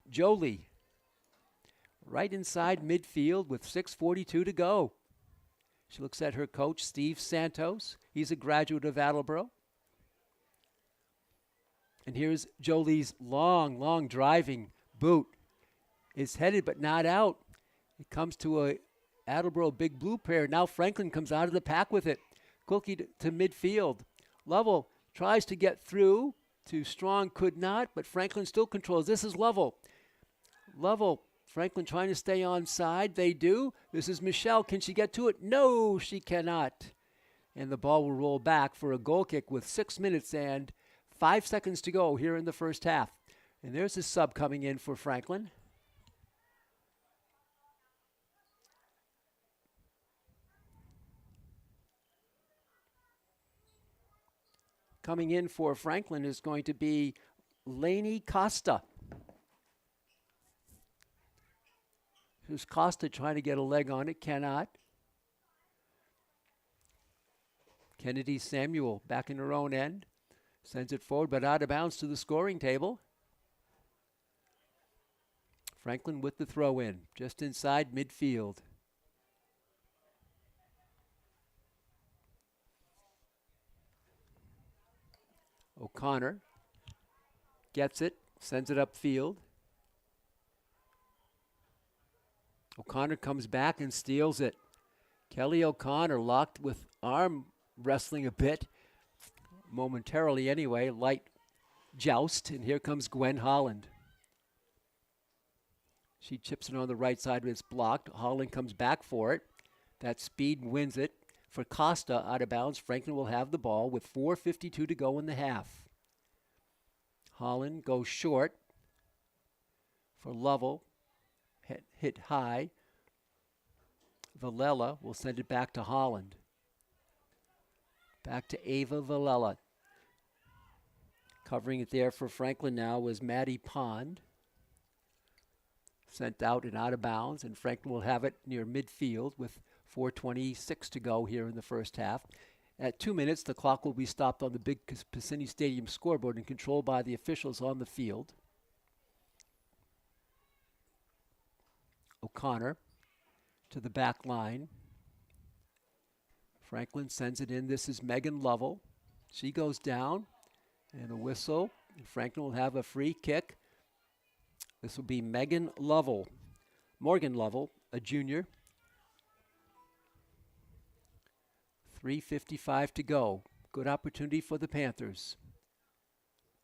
Jolie. Right inside midfield with 6:42 to go. She looks at her coach, Steve Santos. He's a graduate of Attleboro. And here's Jolie's long driving boot. It's headed but not out. It comes to a Attleboro Big Blue pair. Now Franklin comes out of the pack with it. Cookie to midfield. Lovell tries to get through to Strong, could not, but Franklin still controls. This is Lovell. Lovell, Franklin trying to stay on side. They do. This is Michelle. Can she get to it? No, she cannot. And the ball will roll back for a goal kick with 6 minutes and 5 seconds to go here in the first half. And there's a sub coming in for Franklin. Coming in for Franklin is going to be Lainey Costa. Here's Costa trying to get a leg on it, cannot. Kennedy Samuel back in her own end. Sends it forward, but out of bounds to the scoring table. Franklin with the throw in, just inside midfield. O'Connor gets it, sends it upfield. O'Connor comes back and steals it. Kelly O'Connor locked with arm wrestling a bit, momentarily anyway, light joust, and here comes Gwen Holland. She chips it on the right side, but it's blocked. Holland comes back for it. That speed wins it. For Costa, out of bounds, Franklin will have the ball with 4:52 to go in the half. Holland goes short for Lovell. Hit high. Villela will send it back to Holland. Back to Ava Villela. Covering it there for Franklin now was Maddie Pond. Sent out and out of bounds, and Franklin will have it near midfield with 4:26 to go here in the first half. At 2 minutes, the clock will be stopped on the big Piscini Stadium scoreboard and controlled by the officials on the field. O'Connor to the back line. Franklin sends it in. This is Megan Lovell. She goes down, and a whistle. And Franklin will have a free kick. This will be Morgan Lovell, a junior. 3:55 to go. Good opportunity for the Panthers.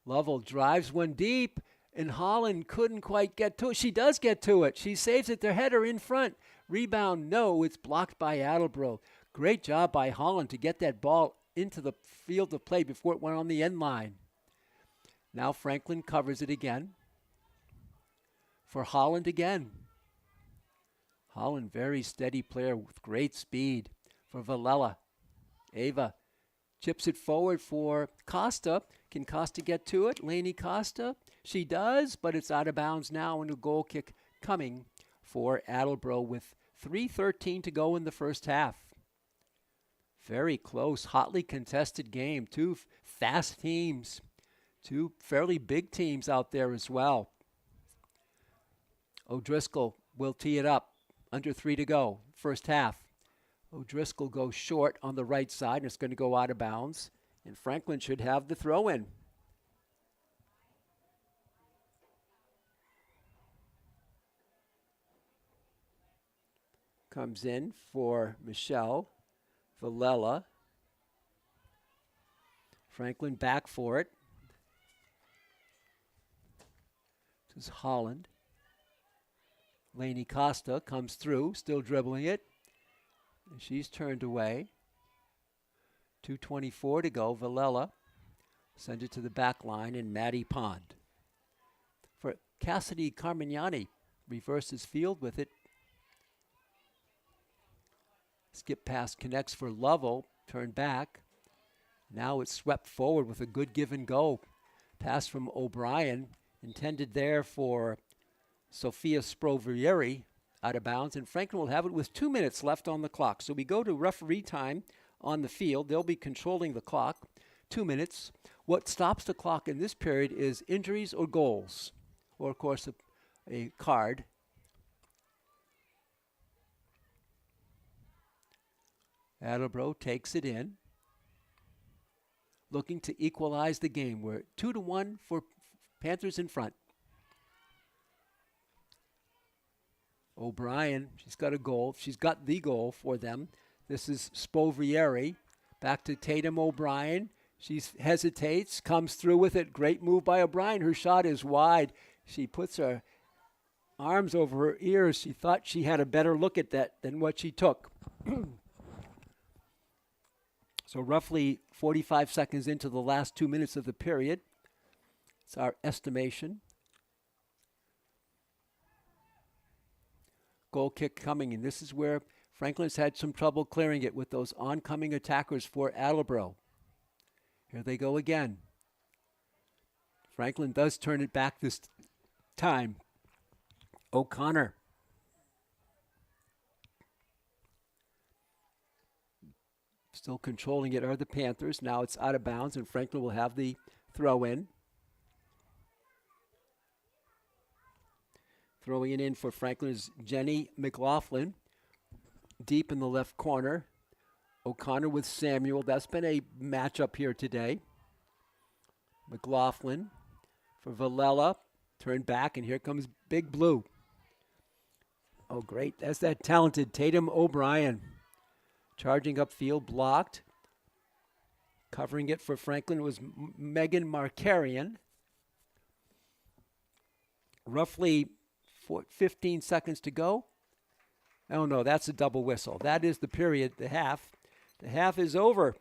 Lovell drives one deep, and Holland couldn't quite get to it. She does get to it. She saves it. Their header in front. Rebound, no. It's blocked by Attleboro. Great job by Holland to get that ball into the field of play before it went on the end line. Now Franklin covers it again. For Holland again. Holland, very steady player with great speed. For Villela. Ava chips it forward for Costa. Can Costa get to it? Lainey Costa. She does, but it's out of bounds now, and a goal kick coming for Attleboro with 3:13 to go in the first half. Very close, hotly contested game. Two fast teams. Two fairly big teams out there as well. O'Driscoll will tee it up. Under 3 to go. First half. O'Driscoll goes short on the right side, and it's going to go out of bounds. And Franklin should have the throw in. Comes in for Michelle Villela. Franklin back for it. This is Holland. Lainey Costa comes through, still dribbling it. And she's turned away. 2:24 to go. Villela send it to the back line, and Maddie Pond. For Cassidy Carmignani, reverses field with it. Skip pass connects for Lovell. Turn back. Now it's swept forward with a good give and go. Pass from O'Brien, intended there for Sophia Sprovieri, out of bounds, and Franklin will have it with 2 minutes left on the clock. So we go to referee time on the field. They'll be controlling the clock. 2 minutes. What stops the clock in this period is injuries or goals, or of course a card. Attleboro takes it in, looking to equalize the game. We're 2-1 for Panthers in front. O'Brien, she's got a goal. She's got the goal for them. This is Spovieri. Back to Tatum O'Brien. She hesitates, comes through with it. Great move by O'Brien. Her shot is wide. She puts her arms over her ears. She thought she had a better look at that than what she took. So roughly 45 seconds into the last 2 minutes of the period. It's our estimation. Goal kick coming, and this is where Franklin's had some trouble clearing it with those oncoming attackers for Attleboro. Here they go again. Franklin does turn it back this time. O'Connor. Still controlling it are the Panthers. Now it's out of bounds, and Franklin will have the throw in. Throwing it in for Franklin is Jenny McLaughlin. Deep in the left corner. O'Connor with Samuel. That's been a matchup here today. McLaughlin for Villela. Turn back, and here comes Big Blue. Oh, great. That's that talented Tatum O'Brien. Charging upfield, blocked. Covering it for Franklin was Megan Markarian. Roughly 15 seconds to go. Oh no, that's a double whistle. That is the period, the half. The half is over.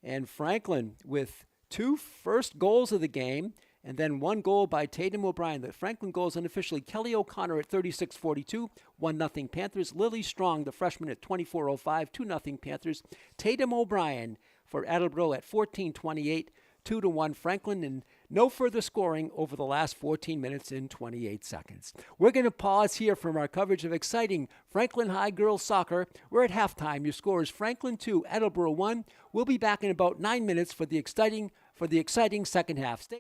And Franklin with 2 first goals of the game, and then 1 goal by Tatum O'Brien. The Franklin goals unofficially. Kelly O'Connor at 36:42, 1-0 Panthers. Lily Strong, the freshman, at 24:05, 2-0 Panthers. Tatum O'Brien for Attleboro at 14:28, 2-1 Franklin, and no further scoring over the last 14 minutes and 28 seconds. We're going to pause here from our coverage of exciting Franklin High girls soccer. We're at halftime. Your score is Franklin 2, Attleboro 1. We'll be back in about 9 minutes for the exciting second half. Stay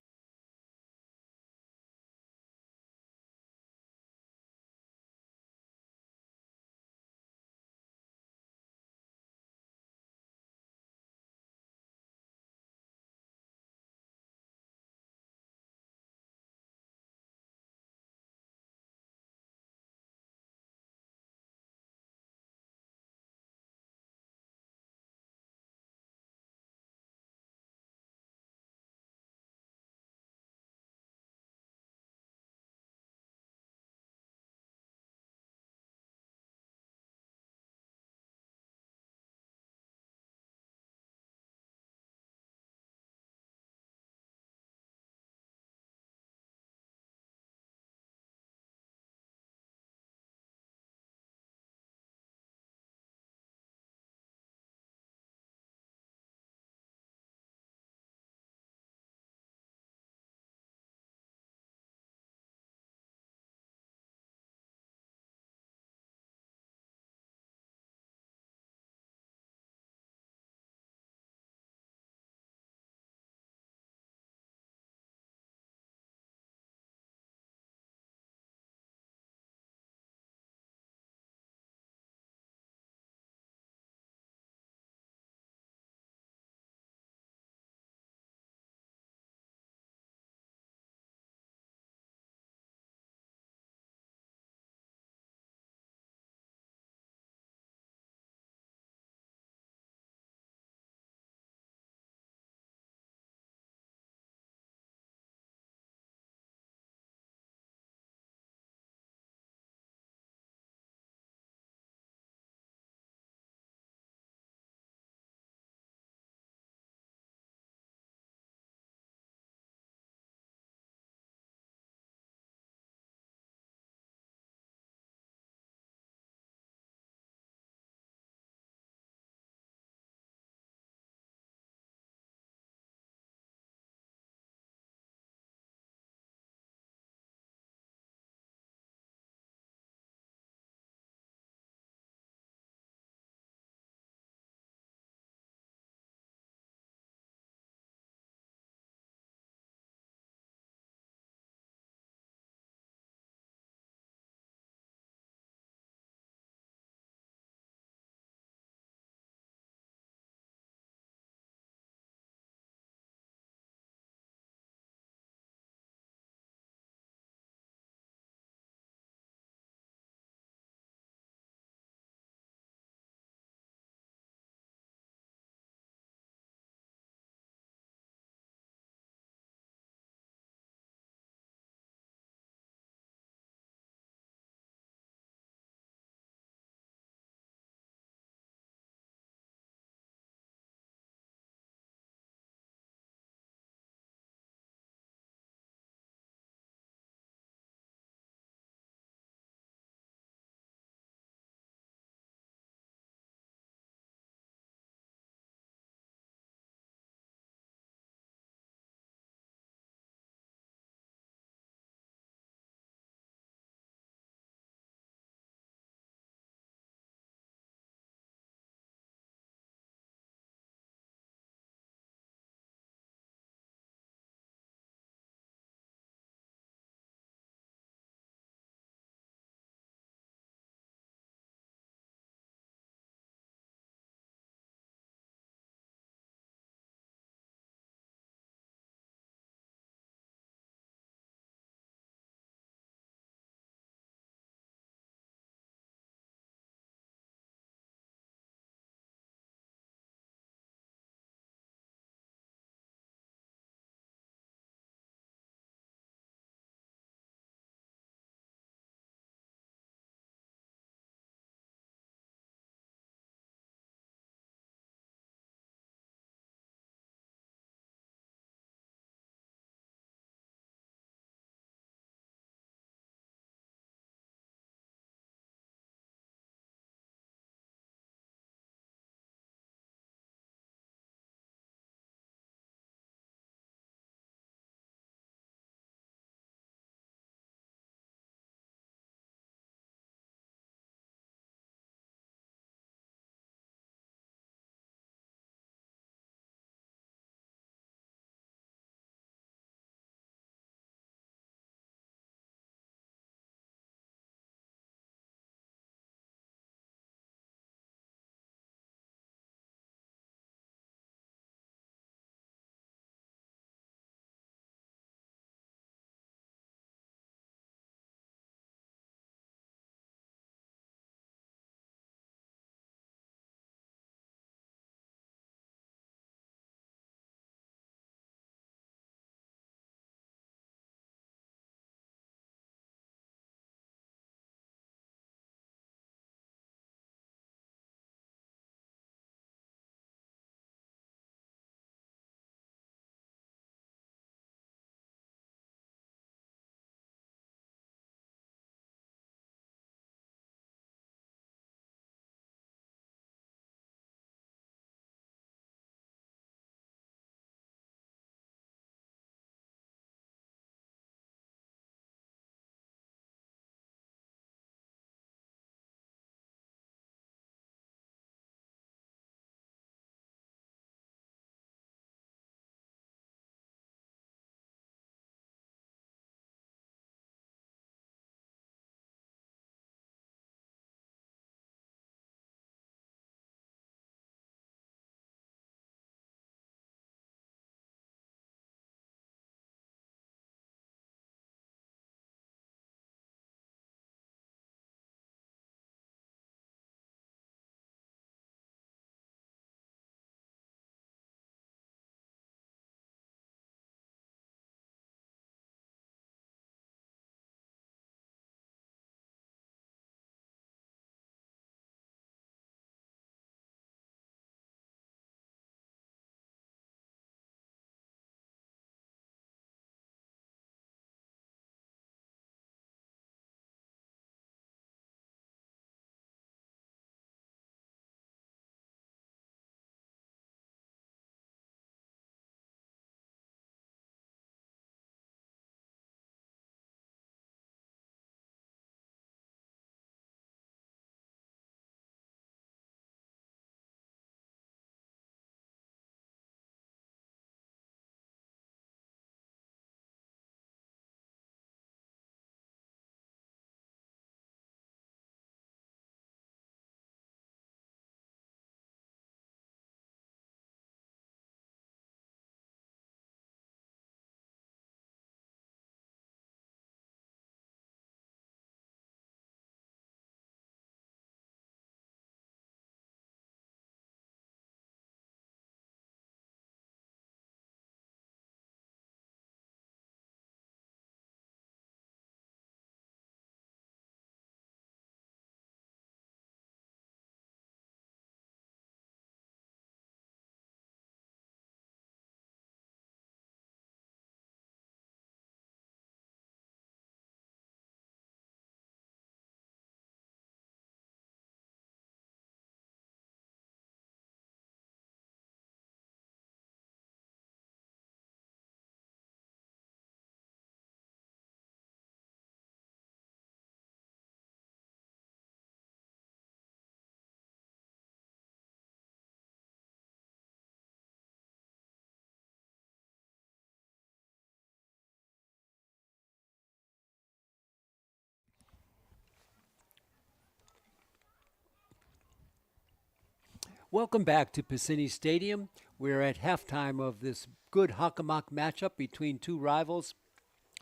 Welcome back to Piscini Stadium. We're at halftime of this good Hockomock matchup between two rivals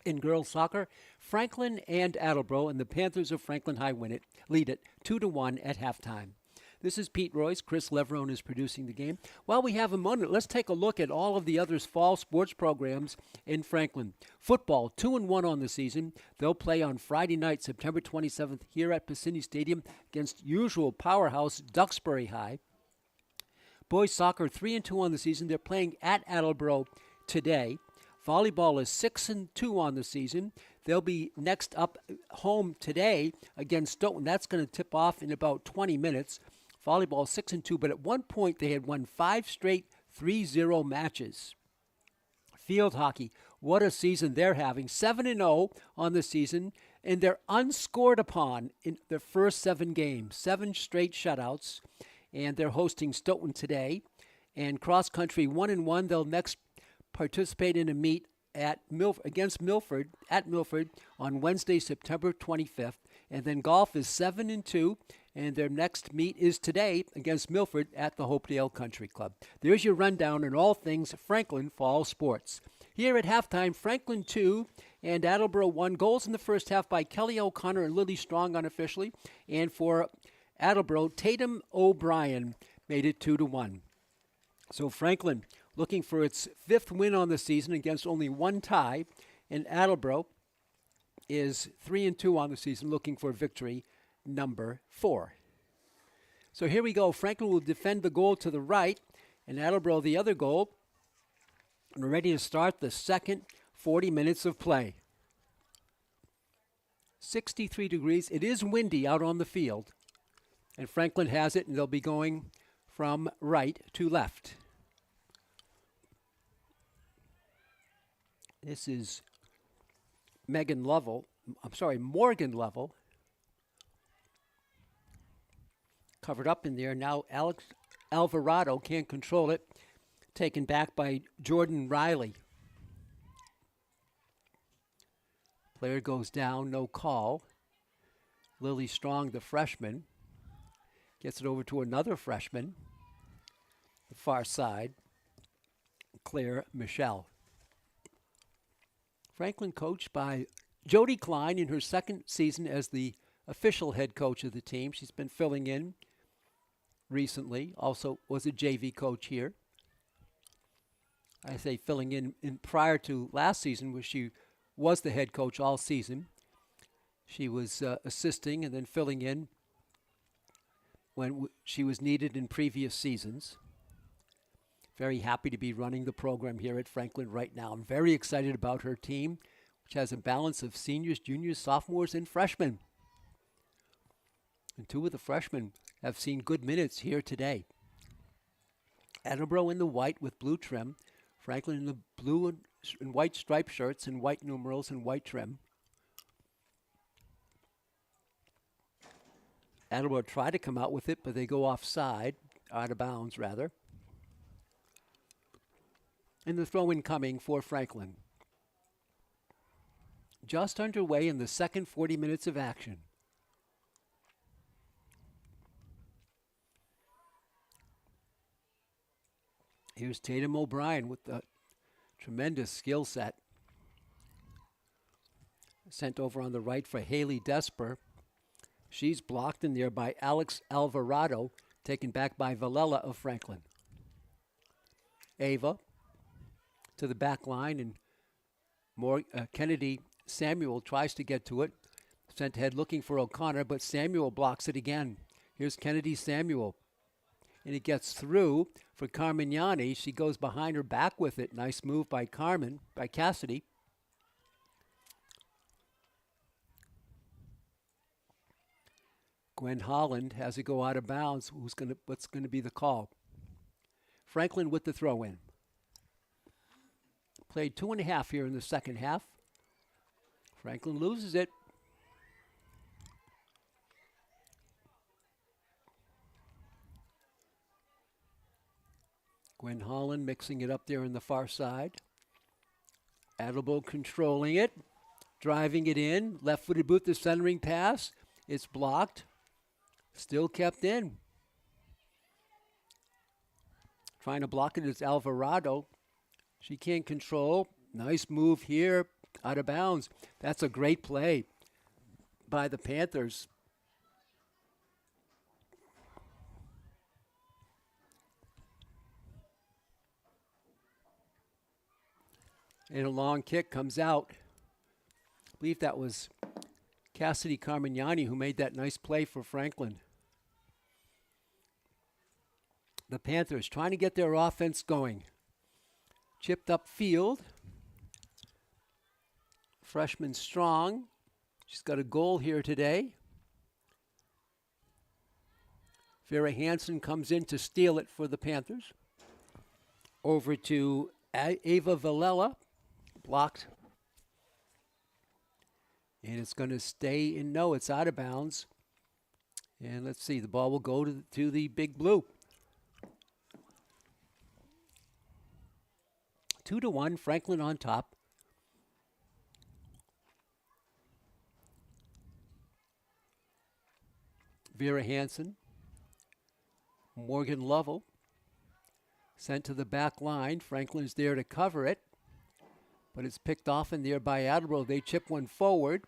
in girls soccer, Franklin and Attleboro, and the Panthers of Franklin High lead it 2-1 at halftime. This is Pete Royce. Chris Leverone is producing the game. While we have a moment, let's take a look at all of the other fall sports programs in Franklin. Football, 2-1 on the season. They'll play on Friday night, September 27th, here at Piscini Stadium against usual powerhouse Duxbury High. Boys soccer, 3-2 on the season. They're playing at Attleboro today. Volleyball is 6-2 on the season. They'll be next up home today against Stoughton. That's going to tip off in about 20 minutes. Volleyball 6-2, but at one point they had won 5 straight 3-0 matches. Field hockey, what a season they're having. 7-0 on the season, and they're unscored upon in their first 7 games. 7 straight shutouts, and they're hosting Stoughton today. And cross country 1-1. They'll next participate in a meet against Milford at Milford on Wednesday, September 25th. And then golf is 7-2, and their next meet is today against Milford at the Hopedale Country Club. There's your rundown on all things Franklin fall sports. Here at halftime, Franklin 2 and Attleboro 1. Goals in the first half by Kelly O'Connor and Lily Strong unofficially. And for Attleboro, Tatum O'Brien made it 2-1. So Franklin looking for its 5th win on the season against only 1 tie, and Attleboro is 3-2 on the season, looking for victory number 4. So here we go. Franklin will defend the goal to the right, and Attleboro the other goal. And we're ready to start the second 40 minutes of play. 63 degrees. It is windy out on the field, and Franklin has it, and they'll be going from right to left. This is Morgan Lovell. Covered up in there. Now Alex Alvarado can't control it. Taken back by Jordan Riley. Player goes down, no call. Lily Strong, the freshman, gets it over to another freshman. The far side, Claire Michelle. Franklin coached by Jody Klein in her second season as the official head coach of the team. She's been filling in recently. Also was a JV coach here. I say filling in prior to last season, where she was the head coach all season. She was assisting and then filling in when she was needed in previous seasons. Very happy to be running the program here at Franklin right now. I'm very excited about her team, which has a balance of seniors, juniors, sophomores, and freshmen. And 2 of the freshmen have seen good minutes here today. Attleboro in the white with blue trim. Franklin in the blue and white striped shirts and white numerals and white trim. Attleboro try to come out with it, but they go offside, out of bounds rather. And the throw-in coming for Franklin. Just underway in the second 40 minutes of action. Here's Tatum O'Brien with the tremendous skill set. Sent over on the right for Haley Desper. She's blocked in there by Alex Alvarado, taken back by Valella of Franklin. Ava to the back line, and Kennedy Samuel tries to get to it. Sent ahead looking for O'Connor, but Samuel blocks it again. Here's Kennedy Samuel. And it gets through for Carmignani. She goes behind her back with it. Nice move by Cassidy. Gwen Holland has it go out of bounds. What's going to be the call? Franklin with the throw-in. Played 2.5 here in the second half. Franklin loses it. Gwen Holland mixing it up there on the far side. Attleboro controlling it. Driving it in. Left-footed boot, the centering pass. It's blocked. Still kept in. Trying to block it is Alvarado. She can't control. Nice move here, out of bounds. That's a great play by the Panthers. And a long kick comes out. I believe that was Cassidy Carmignani who made that nice play for Franklin. The Panthers trying to get their offense going. Chipped up field. Freshman Strong. She's got a goal here today. Vera Hansen comes in to steal it for the Panthers. Over to Ava Villela. Blocked. And it's going to stay in. No, it's out of bounds. And let's see, the ball will go to the Big Blue. 2-1, Franklin on top. Vera Hansen. Morgan Lovell. Sent to the back line. Franklin's there to cover it. But it's picked off in there by Attleboro. They chip one forward.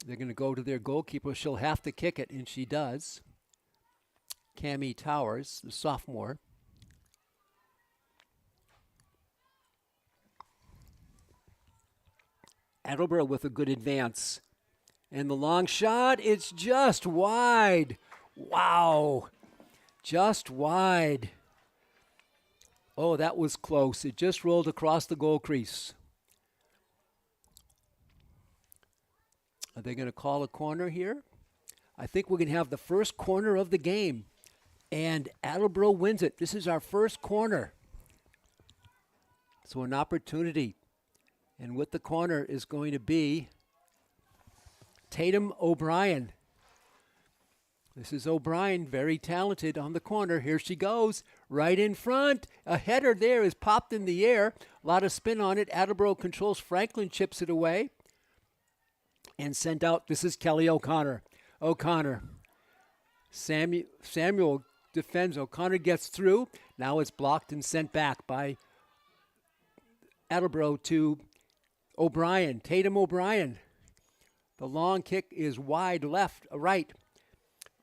They're going to go to their goalkeeper. She'll have to kick it, and she does. Cammie Towers, the sophomore. Attleboro with a good advance. And the long shot, it's just wide. Wow. Just wide. Oh, that was close. It just rolled across the goal crease. Are they going to call a corner here? I think we're going to have the first corner of the game. And Attleboro wins it. This is our first corner. So an opportunity. And with the corner is going to be Tatum O'Brien. This is O'Brien, very talented on the corner. Here she goes, right in front. A header there is popped in the air. A lot of spin on it. Attleboro controls. Franklin chips it away. And sent out. This is Kelly O'Connor. Samuel defends. O'Connor gets through. Now it's blocked and sent back by Attleboro to O'Brien. Tatum O'Brien. The long kick is wide left, right.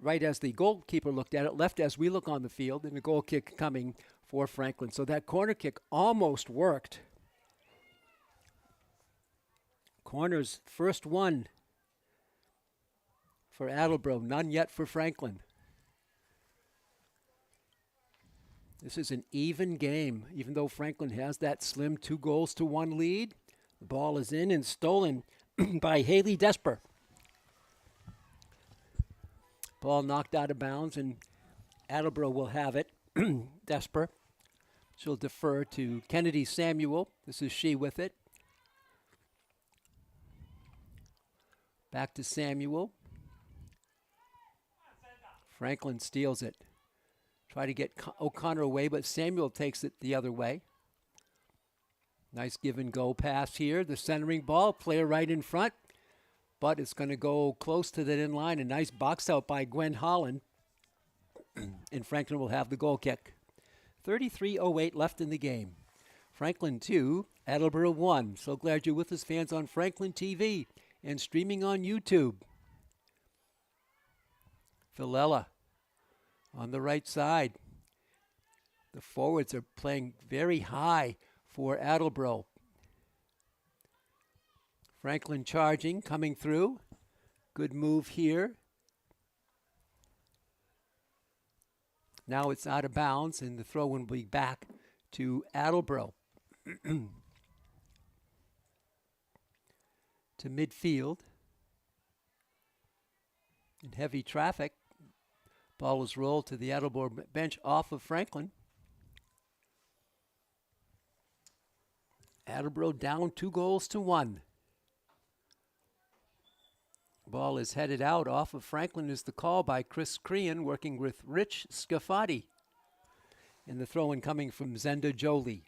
Right as the goalkeeper looked at it, left as we look on the field, and the goal kick coming for Franklin. So that corner kick almost worked. Corner's first one for Attleboro, none yet for Franklin. This is an even game, even though Franklin has that slim 2-1 lead. The ball is in and stolen by Haley Desper. Ball knocked out of bounds, and Attleboro will have it. Desper. She'll defer to Kennedy Samuel. This is she with it. Back to Samuel. Franklin steals it. Try to get O'Connor away, but Samuel takes it the other way. Nice give and go pass here. The centering ball, player right in front. But it's going to go close to that in line. A nice box out by Gwen Holland. And Franklin will have the goal kick. 33:08 left in the game. Franklin 2, Attleboro 1. So glad you're with us, fans, on Franklin TV and streaming on YouTube. Villela on the right side. The forwards are playing very high for Attleboro. Franklin charging, coming through. Good move here. Now it's out of bounds, and the throw will be back to Attleboro. To midfield. In heavy traffic. Ball is rolled to the Attleboro bench off of Franklin. Attleboro down 2-1. Ball is headed out off of Franklin is the call by Chris Crean working with Rich Scafati. And the throw-in coming from Zenda Jolie.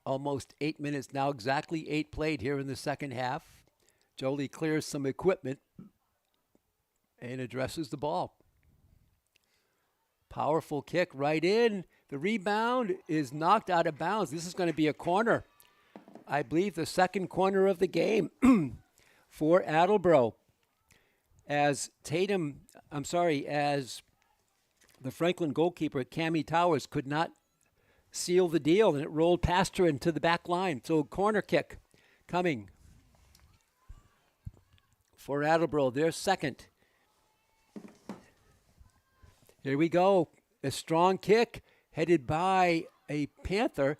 Almost 8 minutes now, exactly 8 played here in the second half. Jolie clears some equipment. and addresses the ball. Powerful kick right in. The rebound is knocked out of bounds. This is going to be a corner. I believe the second corner of the game for Attleboro. As the Franklin goalkeeper, Cammie Towers, could not seal the deal, and it rolled past her into the back line. So corner kick coming for Attleboro, their second. Here we go. A strong kick headed by a Panther,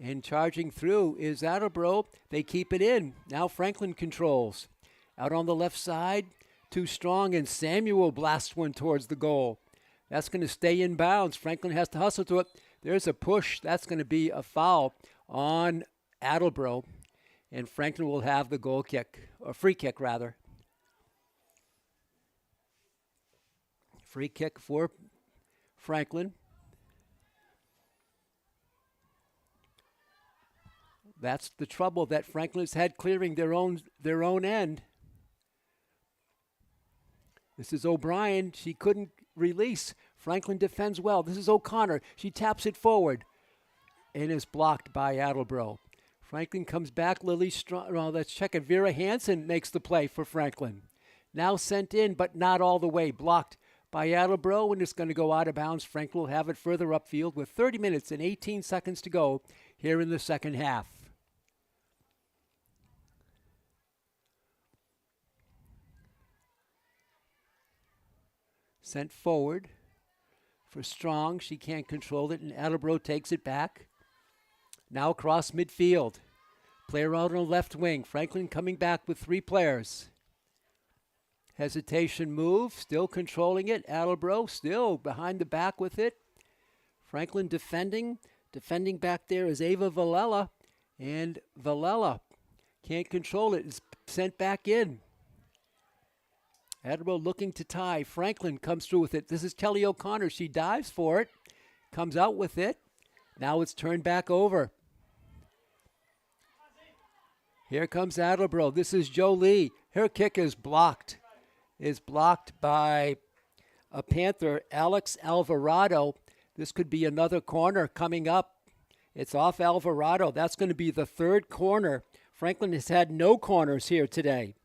and charging through is Attleboro. They keep it in. Now Franklin controls. Out on the left side, too strong, and Samuel blasts one towards the goal. That's going to stay in bounds. Franklin has to hustle to it. There's a push. That's going to be a foul on Attleboro, and Franklin will have the goal kick, or free kick rather. Free kick for Franklin. That's the trouble that Franklin's had clearing their own end. This is O'Brien. She couldn't release. Franklin defends well. This is O'Connor. She taps it forward and is blocked by Attleboro. Franklin comes back. Lily Strong. Well, let's check it. Vera Hansen makes the play for Franklin. Now sent in, but not all the way. Blocked by Attleboro, and it's going to go out of bounds. Franklin will have it further upfield with 30 minutes and 18 seconds to go here in the second half. Sent forward for Strong. She can't control it, and Attleboro takes it back. Now across midfield. Player out on the left wing. Franklin coming back with three players. Hesitation move, still controlling it. Attleboro still behind the back with it. Franklin defending. Defending back there is Ava Valella, and Valella can't control it. It's sent back in. Attleboro looking to tie. Franklin comes through with it. This is Kelly O'Connor. She dives for it, comes out with it. Now it's turned back over. Here comes Attleboro. This is Jolie. Her kick is blocked. Is blocked by a Panther, Alex Alvarado. This could be another corner coming up. It's off Alvarado. That's going to be the third corner. Franklin has had no corners here today.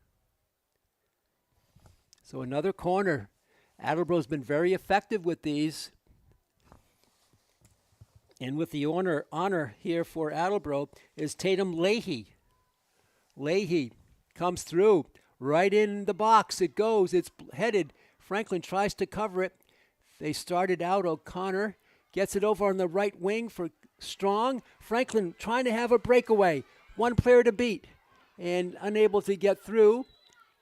So another corner. Attleboro's been very effective with these. And with the honor here for Attleboro is Tatum Leahy. Leahy comes through. Right in the box it goes. It's headed. Franklin tries to cover it. They started out. O'Connor gets it over on the right wing for Strong. Franklin trying to have a breakaway. One player to beat and unable to get through.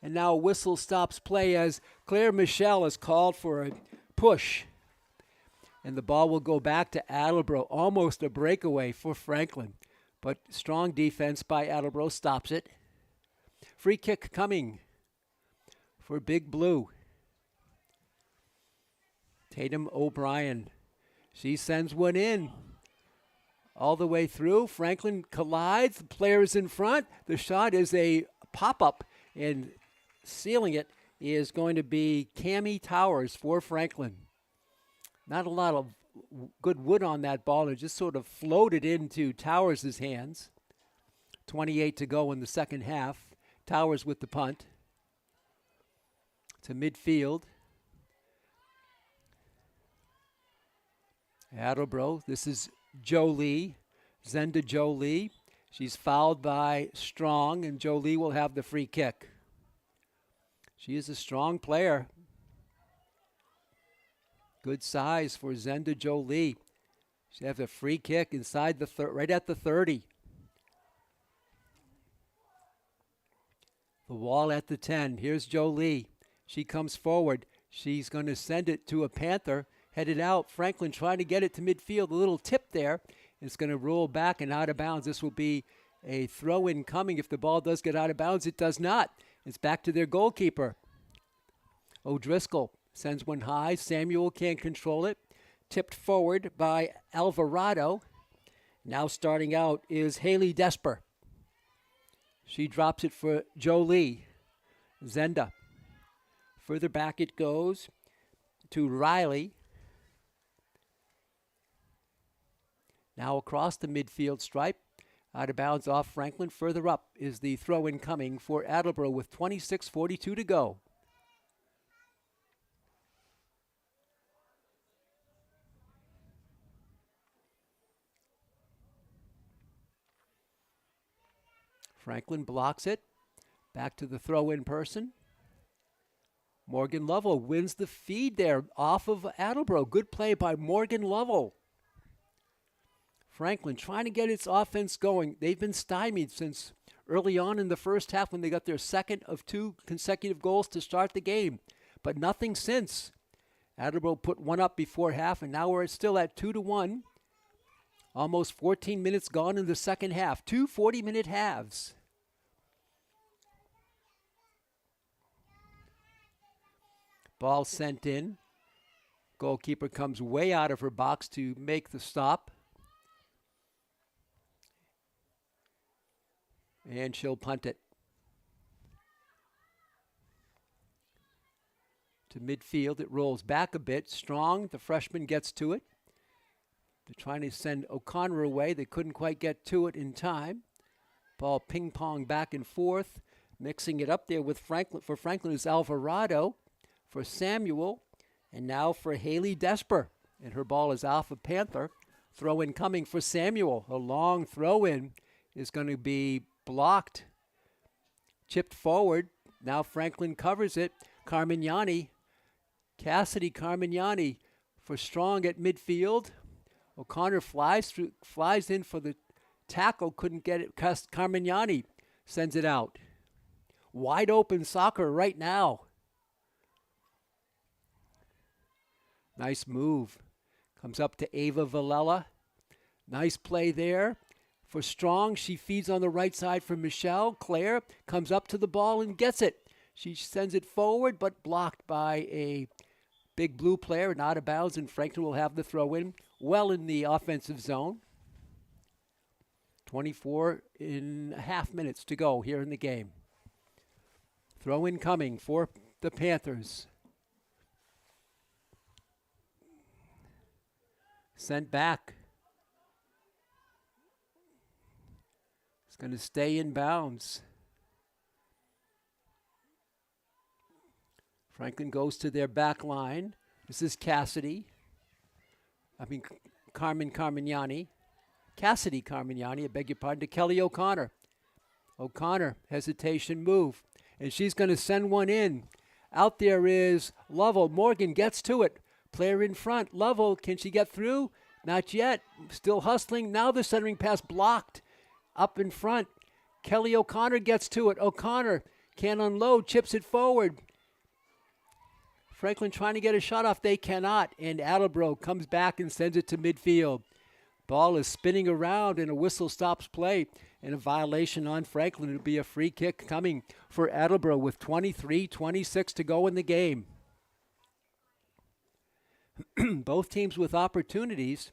And now a whistle stops play as Claire Michelle is called for a push. And the ball will go back to Attleboro. Almost a breakaway for Franklin. But strong defense by Attleboro stops it. Free kick coming for Big Blue. Tatum O'Brien. She sends one in. All the way through. Franklin collides. The player is in front. The shot is a pop-up. And sealing it is going to be Cammie Towers for Franklin. Not a lot of good wood on that ball. It just sort of floated into Towers' hands. 28 to go in the second half. Towers with the punt to midfield. Attleboro. This is Jolie, Zenda Jolie. She's fouled by Strong, and Jolie will have the free kick. She is a strong player. Good size for Zenda Jolie. She has a free kick inside the right at the 30. The wall at the 10. Here's Jolie. She comes forward. She's going to send it to a Panther. Headed out. Franklin trying to get it to midfield. A little tip there. It's going to roll back and out of bounds. This will be a throw-in coming. If the ball does get out of bounds, it does not. It's back to their goalkeeper. O'Driscoll sends one high. Samuel can't control it. Tipped forward by Alvarado. Now starting out is Haley Desper. She drops it for Jolie. Zenda Further back it goes to Riley. Now across the midfield stripe. Out of bounds off Franklin. Further up is the throw-in coming for Attleboro with 26:42 to go. Franklin blocks it. Back to the throw-in person. Morgan Lovell wins the feed there off of Attleboro. Good play by Morgan Lovell. Franklin trying to get its offense going. They've been stymied since early on in the first half when they got their second of 2 consecutive goals to start the game. But nothing since. Attleboro put one up before half, and now we're still at 2-1. Almost 14 minutes gone in the second half. 2 40-minute halves. Ball sent in. Goalkeeper comes way out of her box to make the stop. And she'll punt it. To midfield, it rolls back a bit. Strong, the freshman gets to it. They're trying to send O'Connor away. They couldn't quite get to it in time. Ball ping-pong back and forth. Mixing it up there with Franklin. For Franklin is Alvarado. For Samuel. And now for Haley Desper. And her ball is Alpha Panther. Throw-in coming for Samuel. A long throw-in is going to be blocked. Chipped forward. Now Franklin covers it. Cassidy Carmignani for Strong at midfield. O'Connor flies in for the tackle. Couldn't get it. Carmignani sends it out. Wide open soccer right now. Nice move. Comes up to Ava Villela. Nice play there. For Strong, she feeds on the right side for Michelle. Claire comes up to the ball and gets it. She sends it forward, but blocked by a big blue player and out of bounds, and Franklin will have the throw in well in the offensive zone. 24.5 minutes to go here in the game. Throw in coming for the Panthers. Sent back. It's going to stay in bounds. Franklin goes to their back line. This is Cassidy Carmignani, I beg your pardon, to Kelly O'Connor. O'Connor, hesitation move. And she's going to send one in. Out there is Lovell. Morgan gets to it. Player in front. Lovell, can she get through? Not yet. Still hustling. Now the centering pass blocked. Up in front. Kelly O'Connor gets to it. O'Connor can't unload. Chips it forward. Franklin trying to get a shot off. They cannot. And Attleboro comes back and sends it to midfield. Ball is spinning around and a whistle stops play. And a violation on Franklin. It'll be a free kick coming for Attleboro with 23-26 to go in the game. Both teams with opportunities.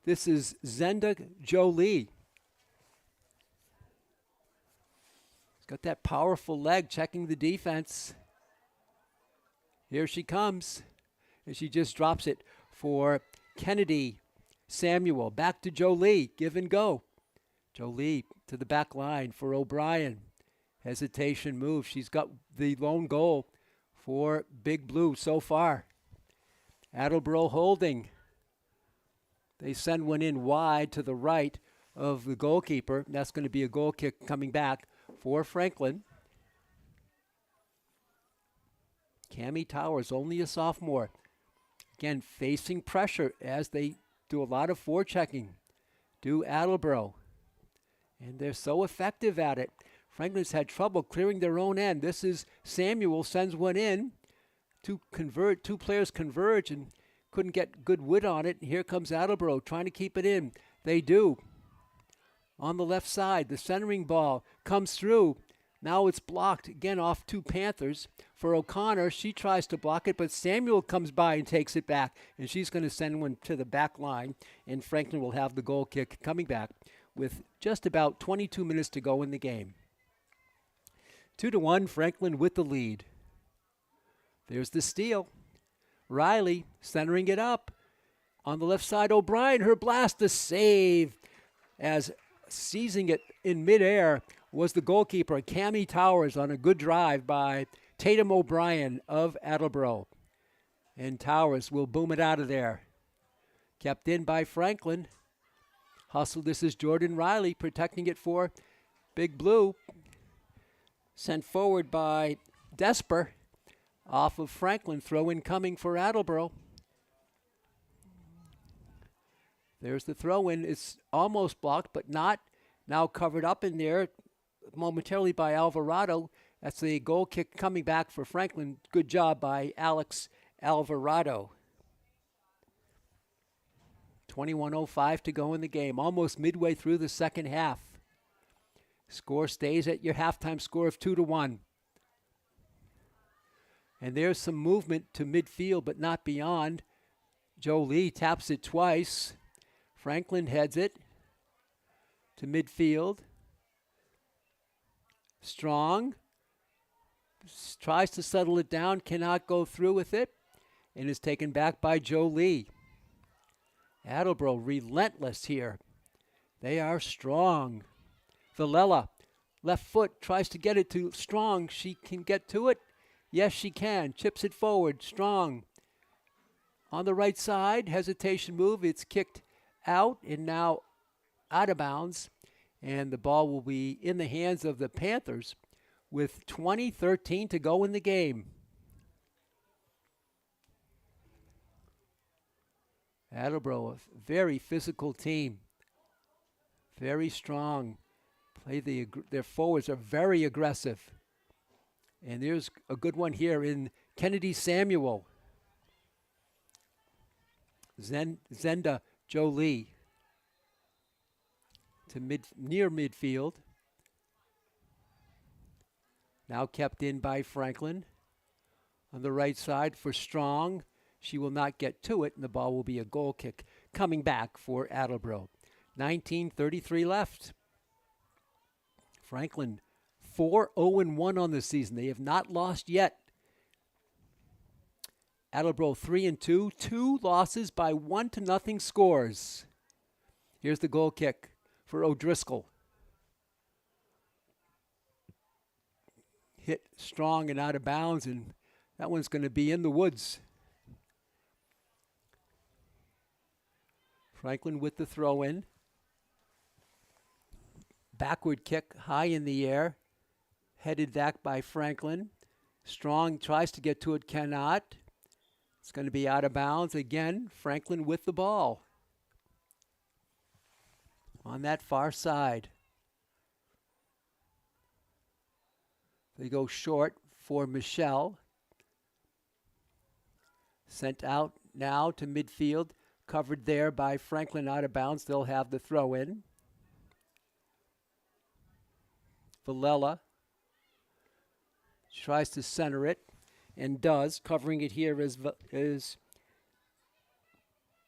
This is Zenda Jolie. He's got that powerful leg checking the defense. Here she comes. And she just drops it for Kennedy Samuel. Back to Jolie. Give and go. Jolie to the back line for O'Brien. Hesitation move. She's got the lone goal for Big Blue so far. Attleboro holding. They send one in wide to the right of the goalkeeper. That's going to be a goal kick coming back for Franklin. Cammie Towers, only a sophomore. Again, facing pressure as they do a lot of forechecking. Do Attleboro. And they're so effective at it. Franklin's had trouble clearing their own end. This is Samuel, sends one in. Two players converge and couldn't get good wood on it. And here comes Attleboro trying to keep it in. They do. On the left side, the centering ball comes through. Now it's blocked again off two Panthers. For O'Connor, she tries to block it, but Samuel comes by and takes it back. And she's going to send one to the back line. And Franklin will have the goal kick coming back with just about 22 minutes to go in the game. 2-1, Franklin with the lead. There's the steal. Riley centering it up. On the left side, O'Brien, her blast, the save. As seizing it in midair was the goalkeeper, Cammie Towers, on a good drive by Tatum O'Brien of Attleboro. And Towers will boom it out of there. Kept in by Franklin. Hustle, this is Jordan Riley protecting it for Big Blue. Sent forward by Desper. Off of Franklin, throw in coming for Attleboro. There's the throw in. It's almost blocked, but not. Now covered up in there momentarily by Alvarado. That's the goal kick coming back for Franklin. Good job by Alex Alvarado. 21:05 to go in the game, almost midway through the second half. Score stays at your halftime score of 2-1. And there's some movement to midfield, but not beyond. Jolie taps it twice. Franklin heads it to midfield. Strong tries to settle it down, cannot go through with it, and is taken back by Jolie. Attleboro relentless here. They are strong. Villela, left foot, tries to get it to Strong. She can get to it. Yes, she can. Chips it forward. Strong. On the right side, hesitation move. It's kicked out and now out of bounds. And the ball will be in the hands of the Panthers with 20:13 to go in the game. Attleboro, a very physical team. Very strong. Their forwards are very aggressive. And there's a good one here in Kennedy Samuel. Zenda Jolie to near midfield. Now kept in by Franklin. On the right side for Strong. She will not get to it, and the ball will be a goal kick coming back for Attleboro. 19:33 left. Franklin 4-0-1 on the season. They have not lost yet. Attleboro 3-2, 2 losses by 1-0 scores. Here's the goal kick for O'Driscoll. Hit strong and out of bounds, and that one's going to be in the woods. Franklin with the throw in. Backward kick high in the air. Headed back by Franklin. Strong tries to get to it, cannot. It's going to be out of bounds again. Franklin with the ball. On that far side. They go short for Michelle. Sent out now to midfield. Covered there by Franklin, out of bounds. They'll have the throw in. Villela tries to center it and does. Covering it here is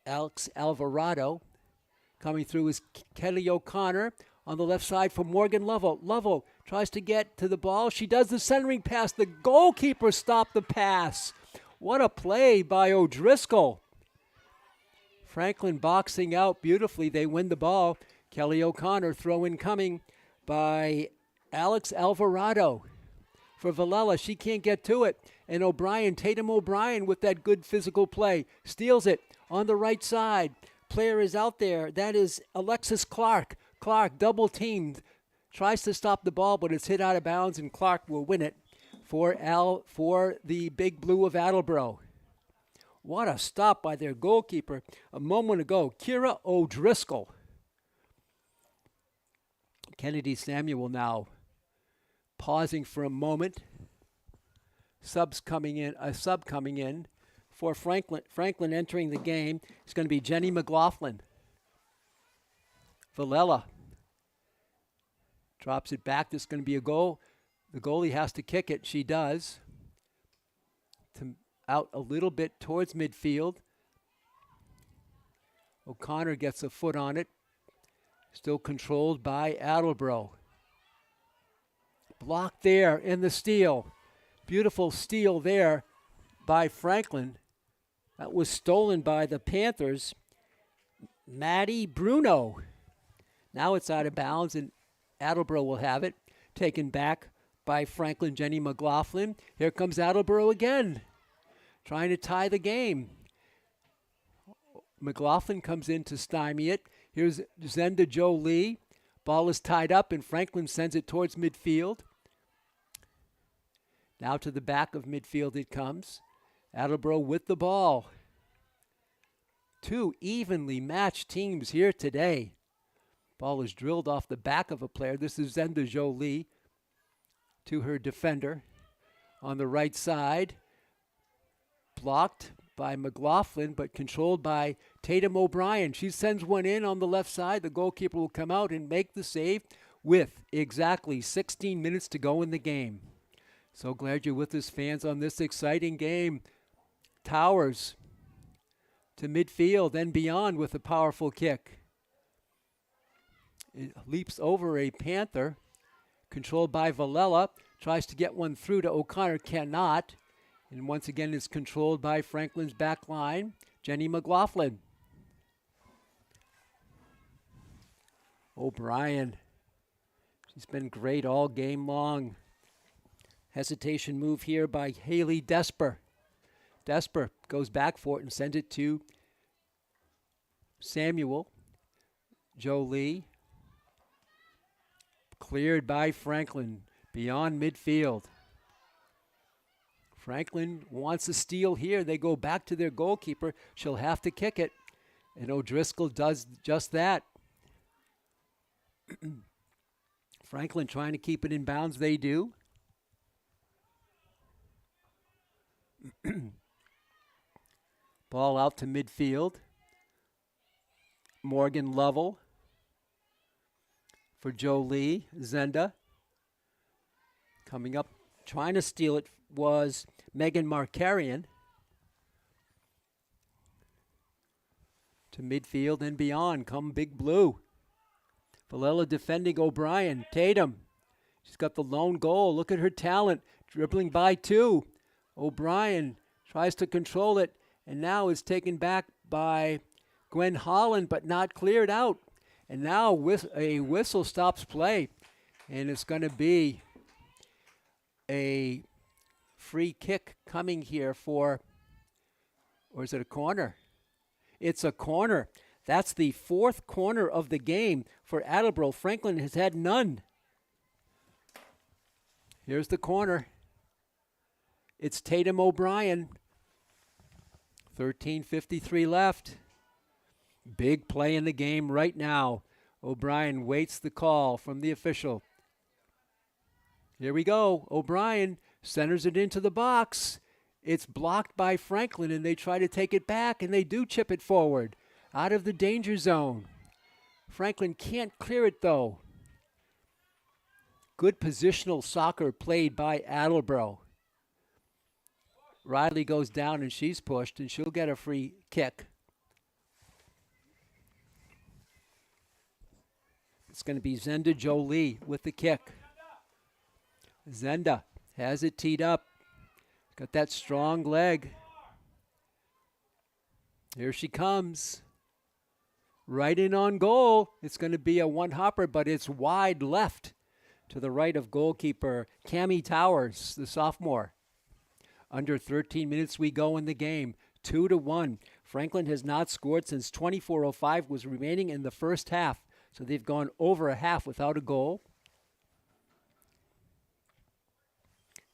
Alex Alvarado. Coming through is Kelly O'Connor on the left side for Morgan Lovell. Lovell tries to get to the ball. She does the centering pass. The goalkeeper stopped the pass. What a play by O'Driscoll. Franklin boxing out beautifully. They win the ball. Kelly O'Connor throw in coming by Alex Alvarado. For Villela, she can't get to it. And O'Brien, Tatum O'Brien with that good physical play. Steals it on the right side. Player is out there. That is Alexis Clark. Clark double teamed. Tries to stop the ball, but it's hit out of bounds, and Clark will win it for the Big Blue of Attleboro. What a stop by their goalkeeper a moment ago, Kira O'Driscoll. Kennedy Samuel now pausing for a moment. A sub coming in for Franklin. Franklin entering the game. It's going to be Jenny McLaughlin. Villela drops it back. This is going to be a goal. The goalie has to kick it. She does. Out a little bit towards midfield. O'Connor gets a foot on it. Still controlled by Attleboro. Blocked there in the steal. Beautiful steal there by Franklin. That was stolen by the Panthers. Maddie Bruno. Now it's out of bounds, and Attleboro will have it. Taken back by Franklin, Jenny McLaughlin. Here comes Attleboro again, trying to tie the game. McLaughlin comes in to stymie it. Here's Zenda Jolie. Ball is tied up, and Franklin sends it towards midfield. Now to the back of midfield it comes. Attleboro with the ball. Two evenly matched teams here today. Ball is drilled off the back of a player. This is Zenda Jolie to her defender on the right side. Blocked by McLaughlin, but controlled by Tatum O'Brien. She sends one in on the left side. The goalkeeper will come out and make the save with exactly 16 minutes to go in the game. So glad you're with us, fans, on this exciting game. Towers to midfield and beyond with a powerful kick. It leaps over a Panther, controlled by Valella. Tries to get one through to O'Connor, cannot. And once again is controlled by Franklin's back line, Jenny McLaughlin. O'Brien. She's been great all game long. Hesitation move here by Haley Desper. Desper goes back for it and sends it to Samuel. Jolie. Cleared by Franklin beyond midfield. Franklin wants a steal here. They go back to their goalkeeper. She'll have to kick it. And O'Driscoll does just that. Franklin trying to keep it in bounds. They do. Ball out to midfield. Morgan Lovell for Jolie. Zenda. Coming up, trying to steal it was Megan Markarian. To midfield and beyond come Big Blue. Valella defending O'Brien. Tatum. She's got the lone goal. Look at her talent. Dribbling by two. O'Brien tries to control it and now is taken back by Gwen Holland but not cleared out. And now a whistle stops play. And it's going to be a free kick coming here for, or is it a corner? It's a corner. That's the fourth corner of the game for Attleboro. Franklin has had none. Here's the corner. It's Tatum O'Brien. 13:53 left. Big play in the game right now. O'Brien waits the call from the official. Here we go. O'Brien centers it into the box. It's blocked by Franklin, and they try to take it back, and they do chip it forward out of the danger zone. Franklin can't clear it, though. Good positional soccer played by Attleboro. Riley goes down, and she's pushed, and she'll get a free kick. It's going to be Zenda Jolie with the kick. Zenda has it teed up. Got that strong leg. Here she comes. Right in on goal. It's going to be a one-hopper, but it's wide left to the right of goalkeeper Cammie Towers, the sophomore. Under 13 minutes we go in the game. 2-1. Franklin has not scored since 24:05 was remaining in the first half. So they've gone over a half without a goal.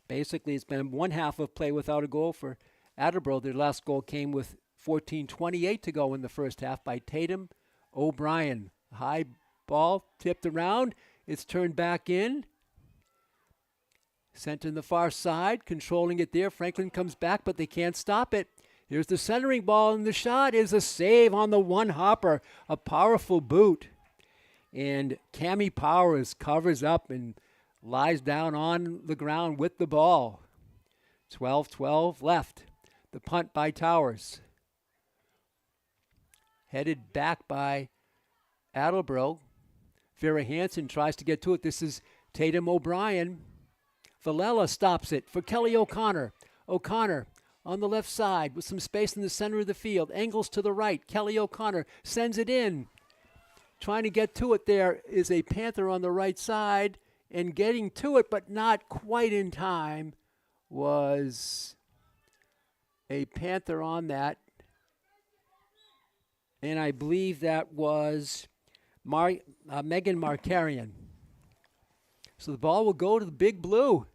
Basically, it's been one half of play without a goal for Attleboro. Their last goal came with 14:28 to go in the first half by Tatum O'Brien. High ball tipped around. It's turned back in. Sent in the far side, controlling it there. Franklin comes back, but they can't stop it. Here's the centering ball, and the shot is a save on the one-hopper. A powerful boot. And Cammie Powers covers up and lies down on the ground with the ball. 12-12 left. The punt by Towers. Headed back by Attleboro. Vera Hansen tries to get to it. This is Tatum O'Brien. Valella stops it for Kelly O'Connor. O'Connor on the left side with some space in the center of the field. Angles to the right. Kelly O'Connor sends it in. Trying to get to it there is a Panther on the right side. And getting to it, but not quite in time, was a Panther on that. And I believe that was Megan Markarian. So the ball will go to the Big Blue.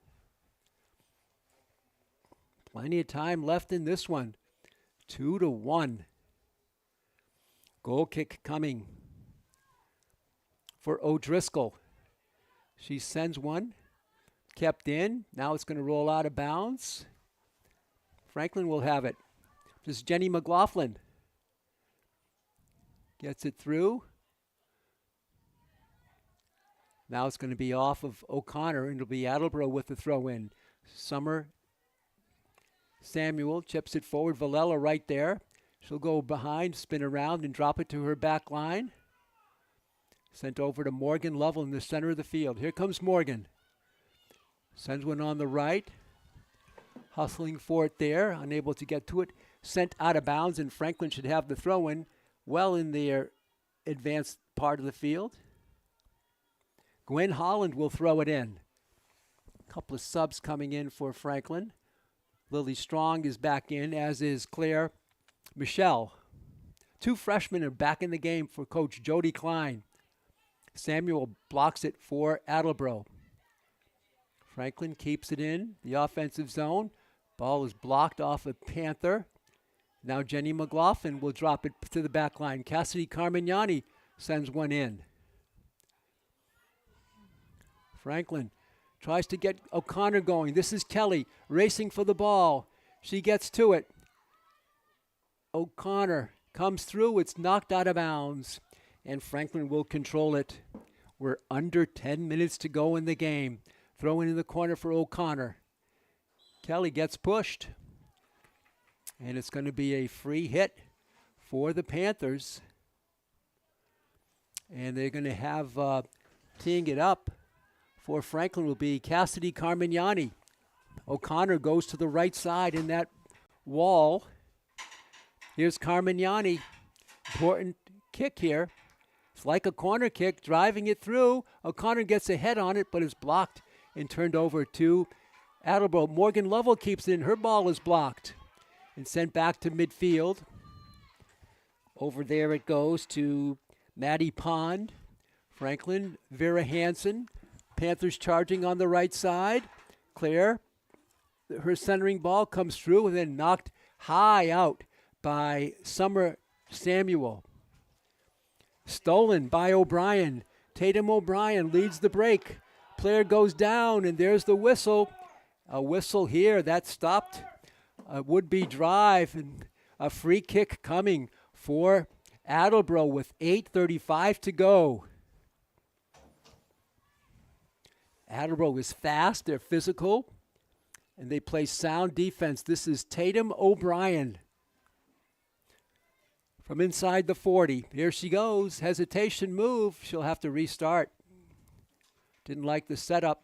Plenty of time left in this one. 2-1. Goal kick coming for O'Driscoll. She sends one. Kept in. Now it's going to roll out of bounds. Franklin will have it. This is Jenny McLaughlin. Gets it through. Now it's going to be off of O'Connor, and it'll be Attleboro with the throw in. Summer Samuel chips it forward. Valella right there. She'll go behind, spin around, and drop it to her back line. Sent over to Morgan Lovell in the center of the field. Here comes Morgan. Sends one on the right. Hustling for it there. Unable to get to it. Sent out of bounds, and Franklin should have the throw in well in their advanced part of the field. Gwen Holland will throw it in. A couple of subs coming in for Franklin. Lily Strong is back in, as is Claire Michelle. 2 freshmen are back in the game for Coach Jody Klein. Samuel blocks it for Attleboro. Franklin keeps it in the offensive zone. Ball is blocked off of Panther. Now Jenny McLaughlin will drop it to the back line. Cassidy Carmignani sends one in. Franklin tries to get O'Connor going. This is Kelly racing for the ball. She gets to it. O'Connor comes through. It's knocked out of bounds. And Franklin will control it. We're under 10 minutes to go in the game. Throw in the corner for O'Connor. Kelly gets pushed. And it's going to be a free hit for the Panthers. And they're going to have teeing it up for Franklin will be Cassidy Carmignani. O'Connor goes to the right side in that wall. Here's Carmignani. Important kick here. It's like a corner kick, driving it through. O'Connor gets a head on it, but is blocked and turned over to Attleboro. Morgan Lovell keeps it in. Her ball is blocked and sent back to midfield. Over there it goes to Maddie Pond. Franklin, Vera Hansen. Panthers charging on the right side. Claire, her centering ball comes through and then knocked high out by Summer Samuel. Stolen by O'Brien. Tatum O'Brien leads the break. Player goes down, and there's the whistle. A whistle here that stopped a would-be drive, and a free kick coming for Attleboro with 8:35 to go. Attleboro is fast, they're physical, and they play sound defense. This is Tatum O'Brien from inside the 40. Here she goes. Hesitation move. She'll have to restart. Didn't like the setup.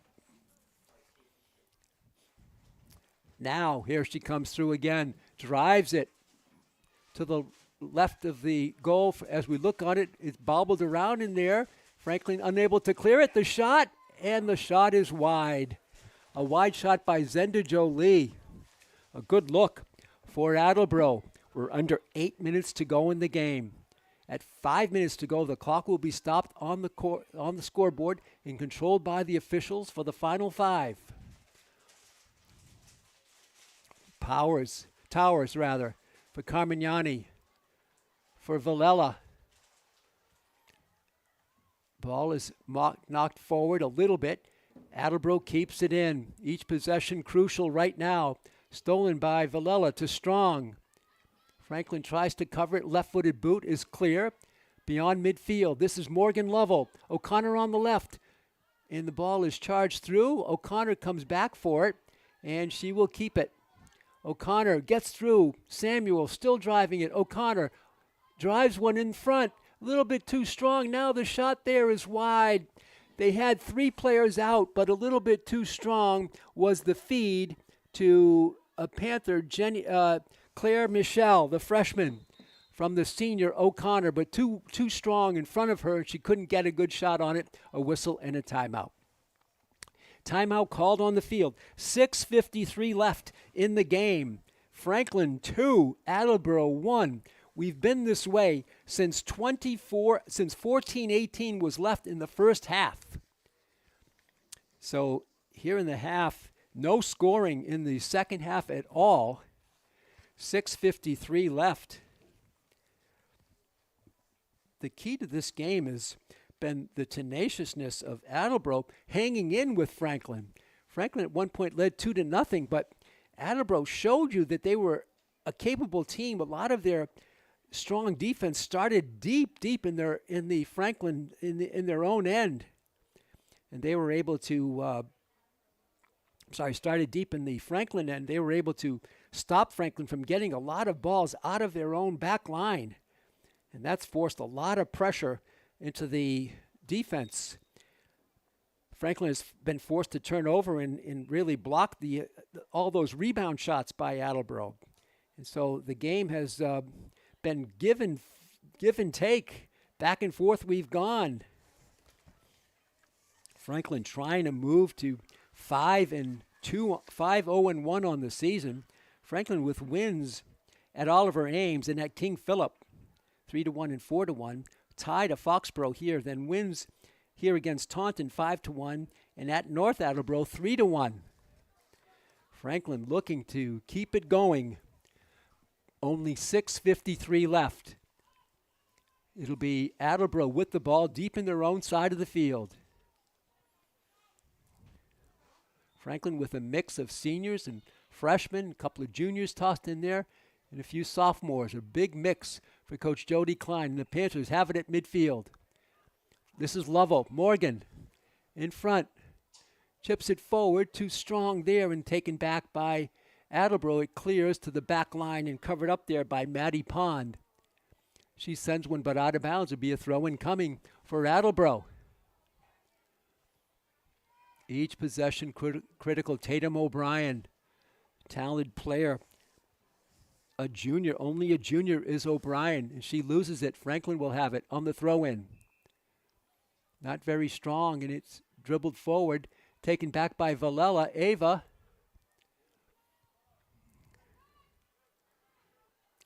Now, here she comes through again. Drives it to the left of the goal. As we look on it, it's bobbled around in there. Franklin unable to clear it. The shot, and the shot is wide. A wide shot by Zenda Jolie. A good look for Attleboro. We're under 8 minutes to go in the game. At 5 minutes to go, the clock will be stopped on the scoreboard and controlled by the officials for the final 5. Towers, for Carmignani, for Valella. Ball is knocked forward a little bit. Attleboro keeps it in. Each possession crucial right now. Stolen by Valella to Strong. Franklin tries to cover it. Left-footed boot is clear. Beyond midfield. This is Morgan Lovell. O'Connor on the left. And the ball is charged through. O'Connor comes back for it. And she will keep it. O'Connor gets through. Samuel still driving it. O'Connor drives one in front. A little bit too strong. Now the shot there is wide. They had 3 players out, but a little bit too strong was the feed to a Panther, Claire Michelle, the freshman, from the senior O'Connor, but too strong in front of her, and she couldn't get a good shot on it. A whistle and a timeout. Timeout called on the field. 6:53 left in the game. Franklin 2, Attleboro 1. We've been this way since 14:18 was left in the first half. So here in the half, no scoring in the second half at all. 6:53 left. The key to this game has been the tenaciousness of Attleboro hanging in with Franklin. Franklin at one point led 2-0, but Attleboro showed you that they were a capable team. A lot of their strong defense started deep in their own end, and they were able to. Started deep in the Franklin end. They were able to stop Franklin from getting a lot of balls out of their own back line, and that's forced a lot of pressure into the defense. Franklin has been forced to turn over and really block all those rebound shots by Attleboro. And so the game has been give and take. Back and forth we've gone. Franklin trying to move to 5-0-1 on the season. Franklin with wins at Oliver Ames and at King Philip, 3-1 and 4-1. Tied to Foxborough here, then wins here against Taunton 5-1, and at North Attleboro 3-1. Franklin looking to keep it going. Only 6:53 left. It'll be Attleboro with the ball deep in their own side of the field. Franklin with a mix of seniors and freshmen, a couple of juniors tossed in there, and a few sophomores. A big mix for Coach Jody Klein, and the Panthers have it at midfield. This is Lovell. Morgan in front. Chips it forward. Too strong there and taken back by Attleboro. It clears to the back line and covered up there by Maddie Pond. She sends one but out of bounds. It'll be a throw-in coming for Attleboro. Each possession critical. Tatum O'Brien, talented player. A junior, only a junior is O'Brien, and she loses it. Franklin will have it on the throw-in. Not very strong, and it's dribbled forward, taken back by Valella. Ava.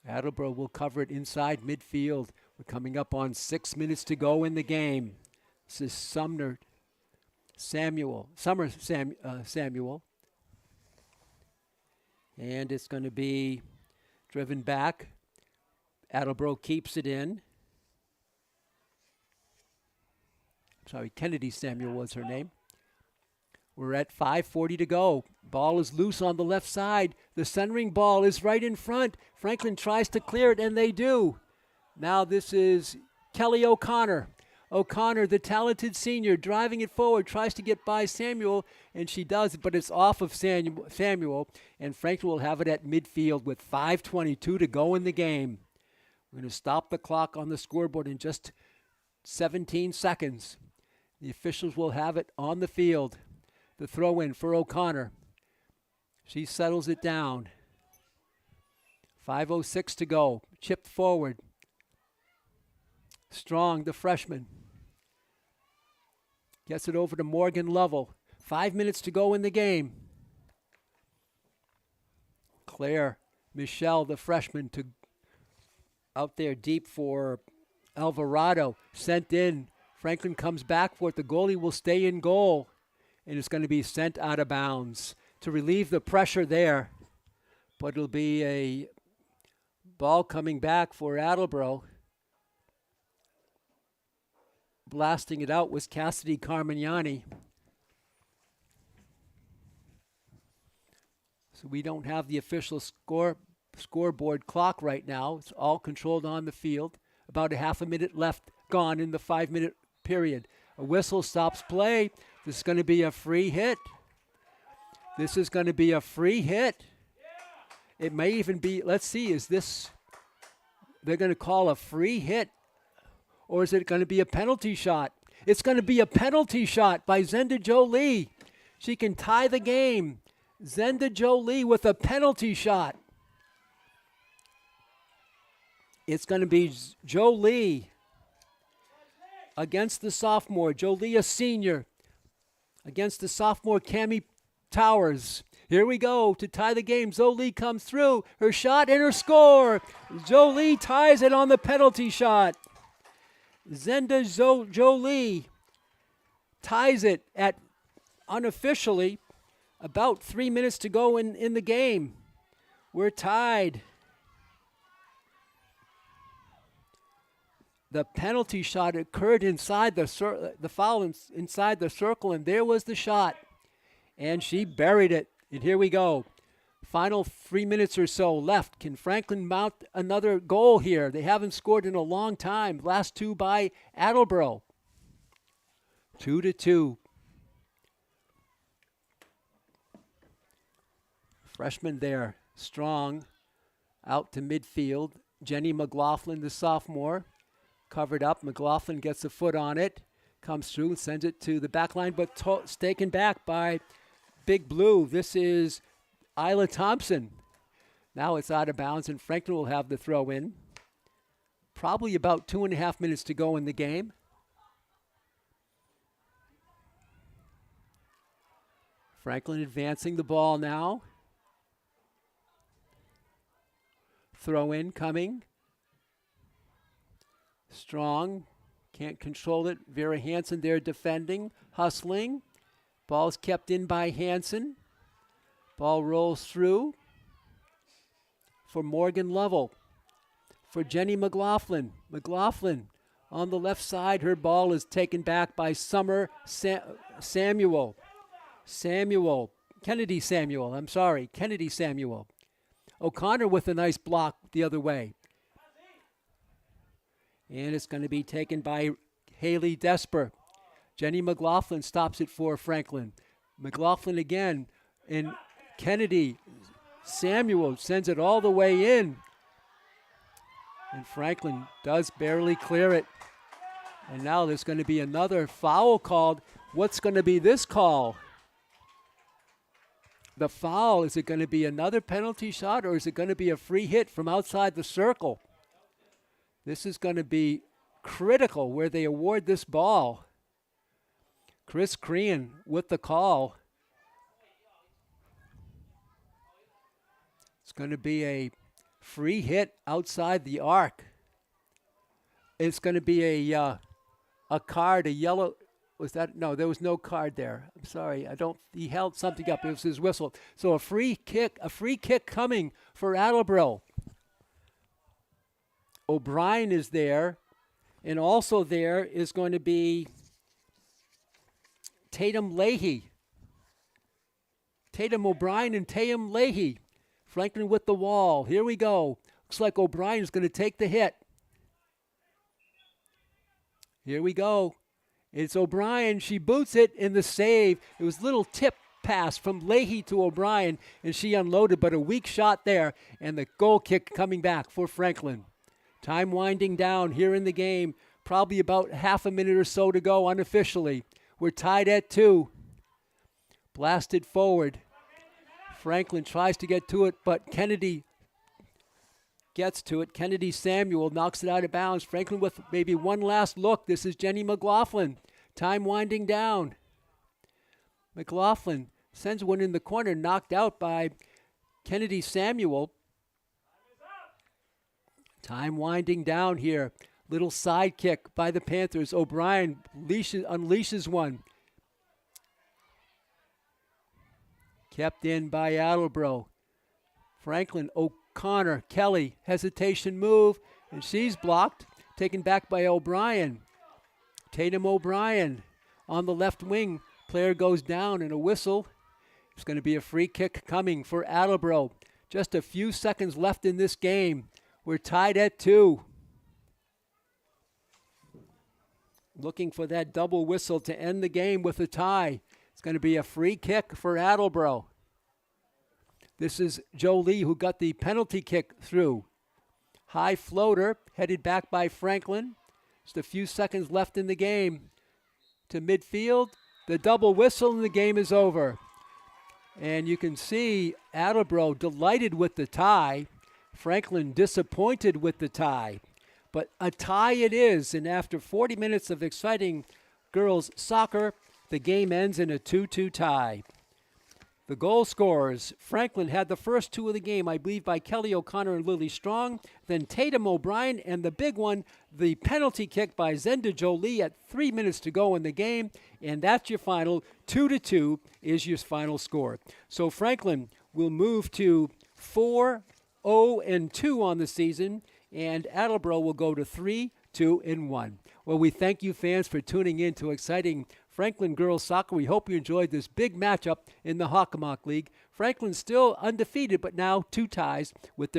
Attleboro will cover it inside midfield. We're coming up on 6 minutes to go in the game. This is Samuel. And it's going to be driven back. Attleboro keeps it in. Kennedy Samuel was her name. We're at 5:40 to go. Ball is loose on the left side. The centering ball is right in front. Franklin tries to clear it, and they do. Now this is Kelly O'Connor. O'Connor, the talented senior, driving it forward, tries to get by Samuel, and she does, but it's off of Samuel, and Franklin will have it at midfield with 5:22 to go in the game. We're going to stop the clock on the scoreboard in just 17 seconds. The officials will have it on the field. The throw-in for O'Connor. She settles it down. 5:06 to go. Chipped forward. Strong, the freshman. Gets it over to Morgan Lovell. 5 minutes to go in the game. Claire Michelle, the freshman, to out there deep for Alvarado. Sent in. Franklin comes back for it. The goalie will stay in goal. And it's going to be sent out of bounds to relieve the pressure there. But it'll be a ball coming back for Attleboro. Blasting it out was Cassidy Carmignani. So we don't have the official scoreboard clock right now. It's all controlled on the field. About a half a minute left gone in the 5-minute period. A whistle stops play. This is going to be a free hit. This is going to be a free hit. It may even be, let's see, is this, they're going to call a free hit, or is it going to be a penalty shot? It's going to be a penalty shot by Zenda Jolie. She can tie the game. Zenda Jolie with a penalty shot. It's going to be Jolie against the sophomore. Jolie, a senior, against the sophomore Cammie Towers. Here we go to tie the game. Jolie comes through. Her shot and her score. Jolie ties it on the penalty shot. Zenda Jolie ties it at unofficially about 3 minutes to go in the game. We're tied. The penalty shot occurred inside the foul inside the circle, and there was the shot. And she buried it. And here we go. Final 3 minutes or so left. Can Franklin mount another goal here? They haven't scored in a long time. Last two by Attleboro. 2-2. Freshman there, strong, out to midfield. Jenny McLaughlin, the sophomore, covered up. McLaughlin gets a foot on it, comes through and sends it to the back line, but taken back by Big Blue. This is Isla Thompson. Now it's out of bounds, and Franklin will have the throw in. Probably about 2.5 minutes to go in the game. Franklin advancing the ball now. Throw in coming. Strong. Can't control it. Vera Hansen there defending. Hustling. Ball's kept in by Hansen. Ball rolls through for Morgan Lovell. For Jenny McLaughlin. McLaughlin on the left side. Her ball is taken back by Summer Samuel. Kennedy Samuel. O'Connor with a nice block the other way. And it's going to be taken by Haley Desper. Jenny McLaughlin stops it for Franklin. McLaughlin again. And Kennedy Samuel sends it all the way in. And Franklin does barely clear it. And now there's going to be another foul called. What's going to be this call? The foul, is it going to be another penalty shot, or is it going to be a free hit from outside the circle? This is going to be critical where they award this ball. Chris Crean with the call. It's going to be a free hit outside the arc. It's going to be a card, a yellow. Was that? No, there was no card there. I'm sorry. He held something up. It was his whistle. So a free kick coming for Attleboro. O'Brien is there. And also there is going to be Tatum Leahy. Tatum O'Brien and Tatum Leahy. Franklin with the wall. Here we go. Looks like O'Brien is going to take the hit. Here we go. It's O'Brien. She boots it in the save. It was a little tip pass from Leahy to O'Brien, and she unloaded, but a weak shot there, and the goal kick coming back for Franklin. Time winding down here in the game. Probably about half a minute or so to go unofficially. We're tied at 2. Blasted forward. Franklin tries to get to it, but Kennedy gets to it. Kennedy Samuel knocks it out of bounds. Franklin with maybe one last look. This is Jenny McLaughlin. Time winding down. McLaughlin sends one in the corner, knocked out by Kennedy Samuel. Time winding down here. Little side kick by the Panthers. O'Brien unleashes one. Kept in by Attleboro. Franklin, O'Connor, Kelly, hesitation move, and she's blocked. Taken back by O'Brien. Tatum O'Brien on the left wing. Player goes down and a whistle. It's going to be a free kick coming for Attleboro. Just a few seconds left in this game. We're tied at 2. Looking for that double whistle to end the game with a tie. It's going to be a free kick for Attleboro. This is Jolie who got the penalty kick through. High floater headed back by Franklin. Just a few seconds left in the game. To midfield, the double whistle, and the game is over. And you can see Attleboro delighted with the tie. Franklin disappointed with the tie. But a tie it is, and after 40 minutes of exciting girls soccer, the game ends in a 2-2 tie. The goal scorers, Franklin had the first two of the game, I believe, by Kelly O'Connor and Lily Strong. Then Tatum O'Brien, and the big one, the penalty kick by Zenda Jolie at 3 minutes to go in the game. And that's your final. 2-2 is your final score. So Franklin will move to 4-0-2 on the season, and Attleboro will go to 3-2-1. Well, we thank you, fans, for tuning in to exciting Franklin Girls Soccer. We hope you enjoyed this big matchup in the Hockomock League. Franklin's still undefeated, but now 2 ties with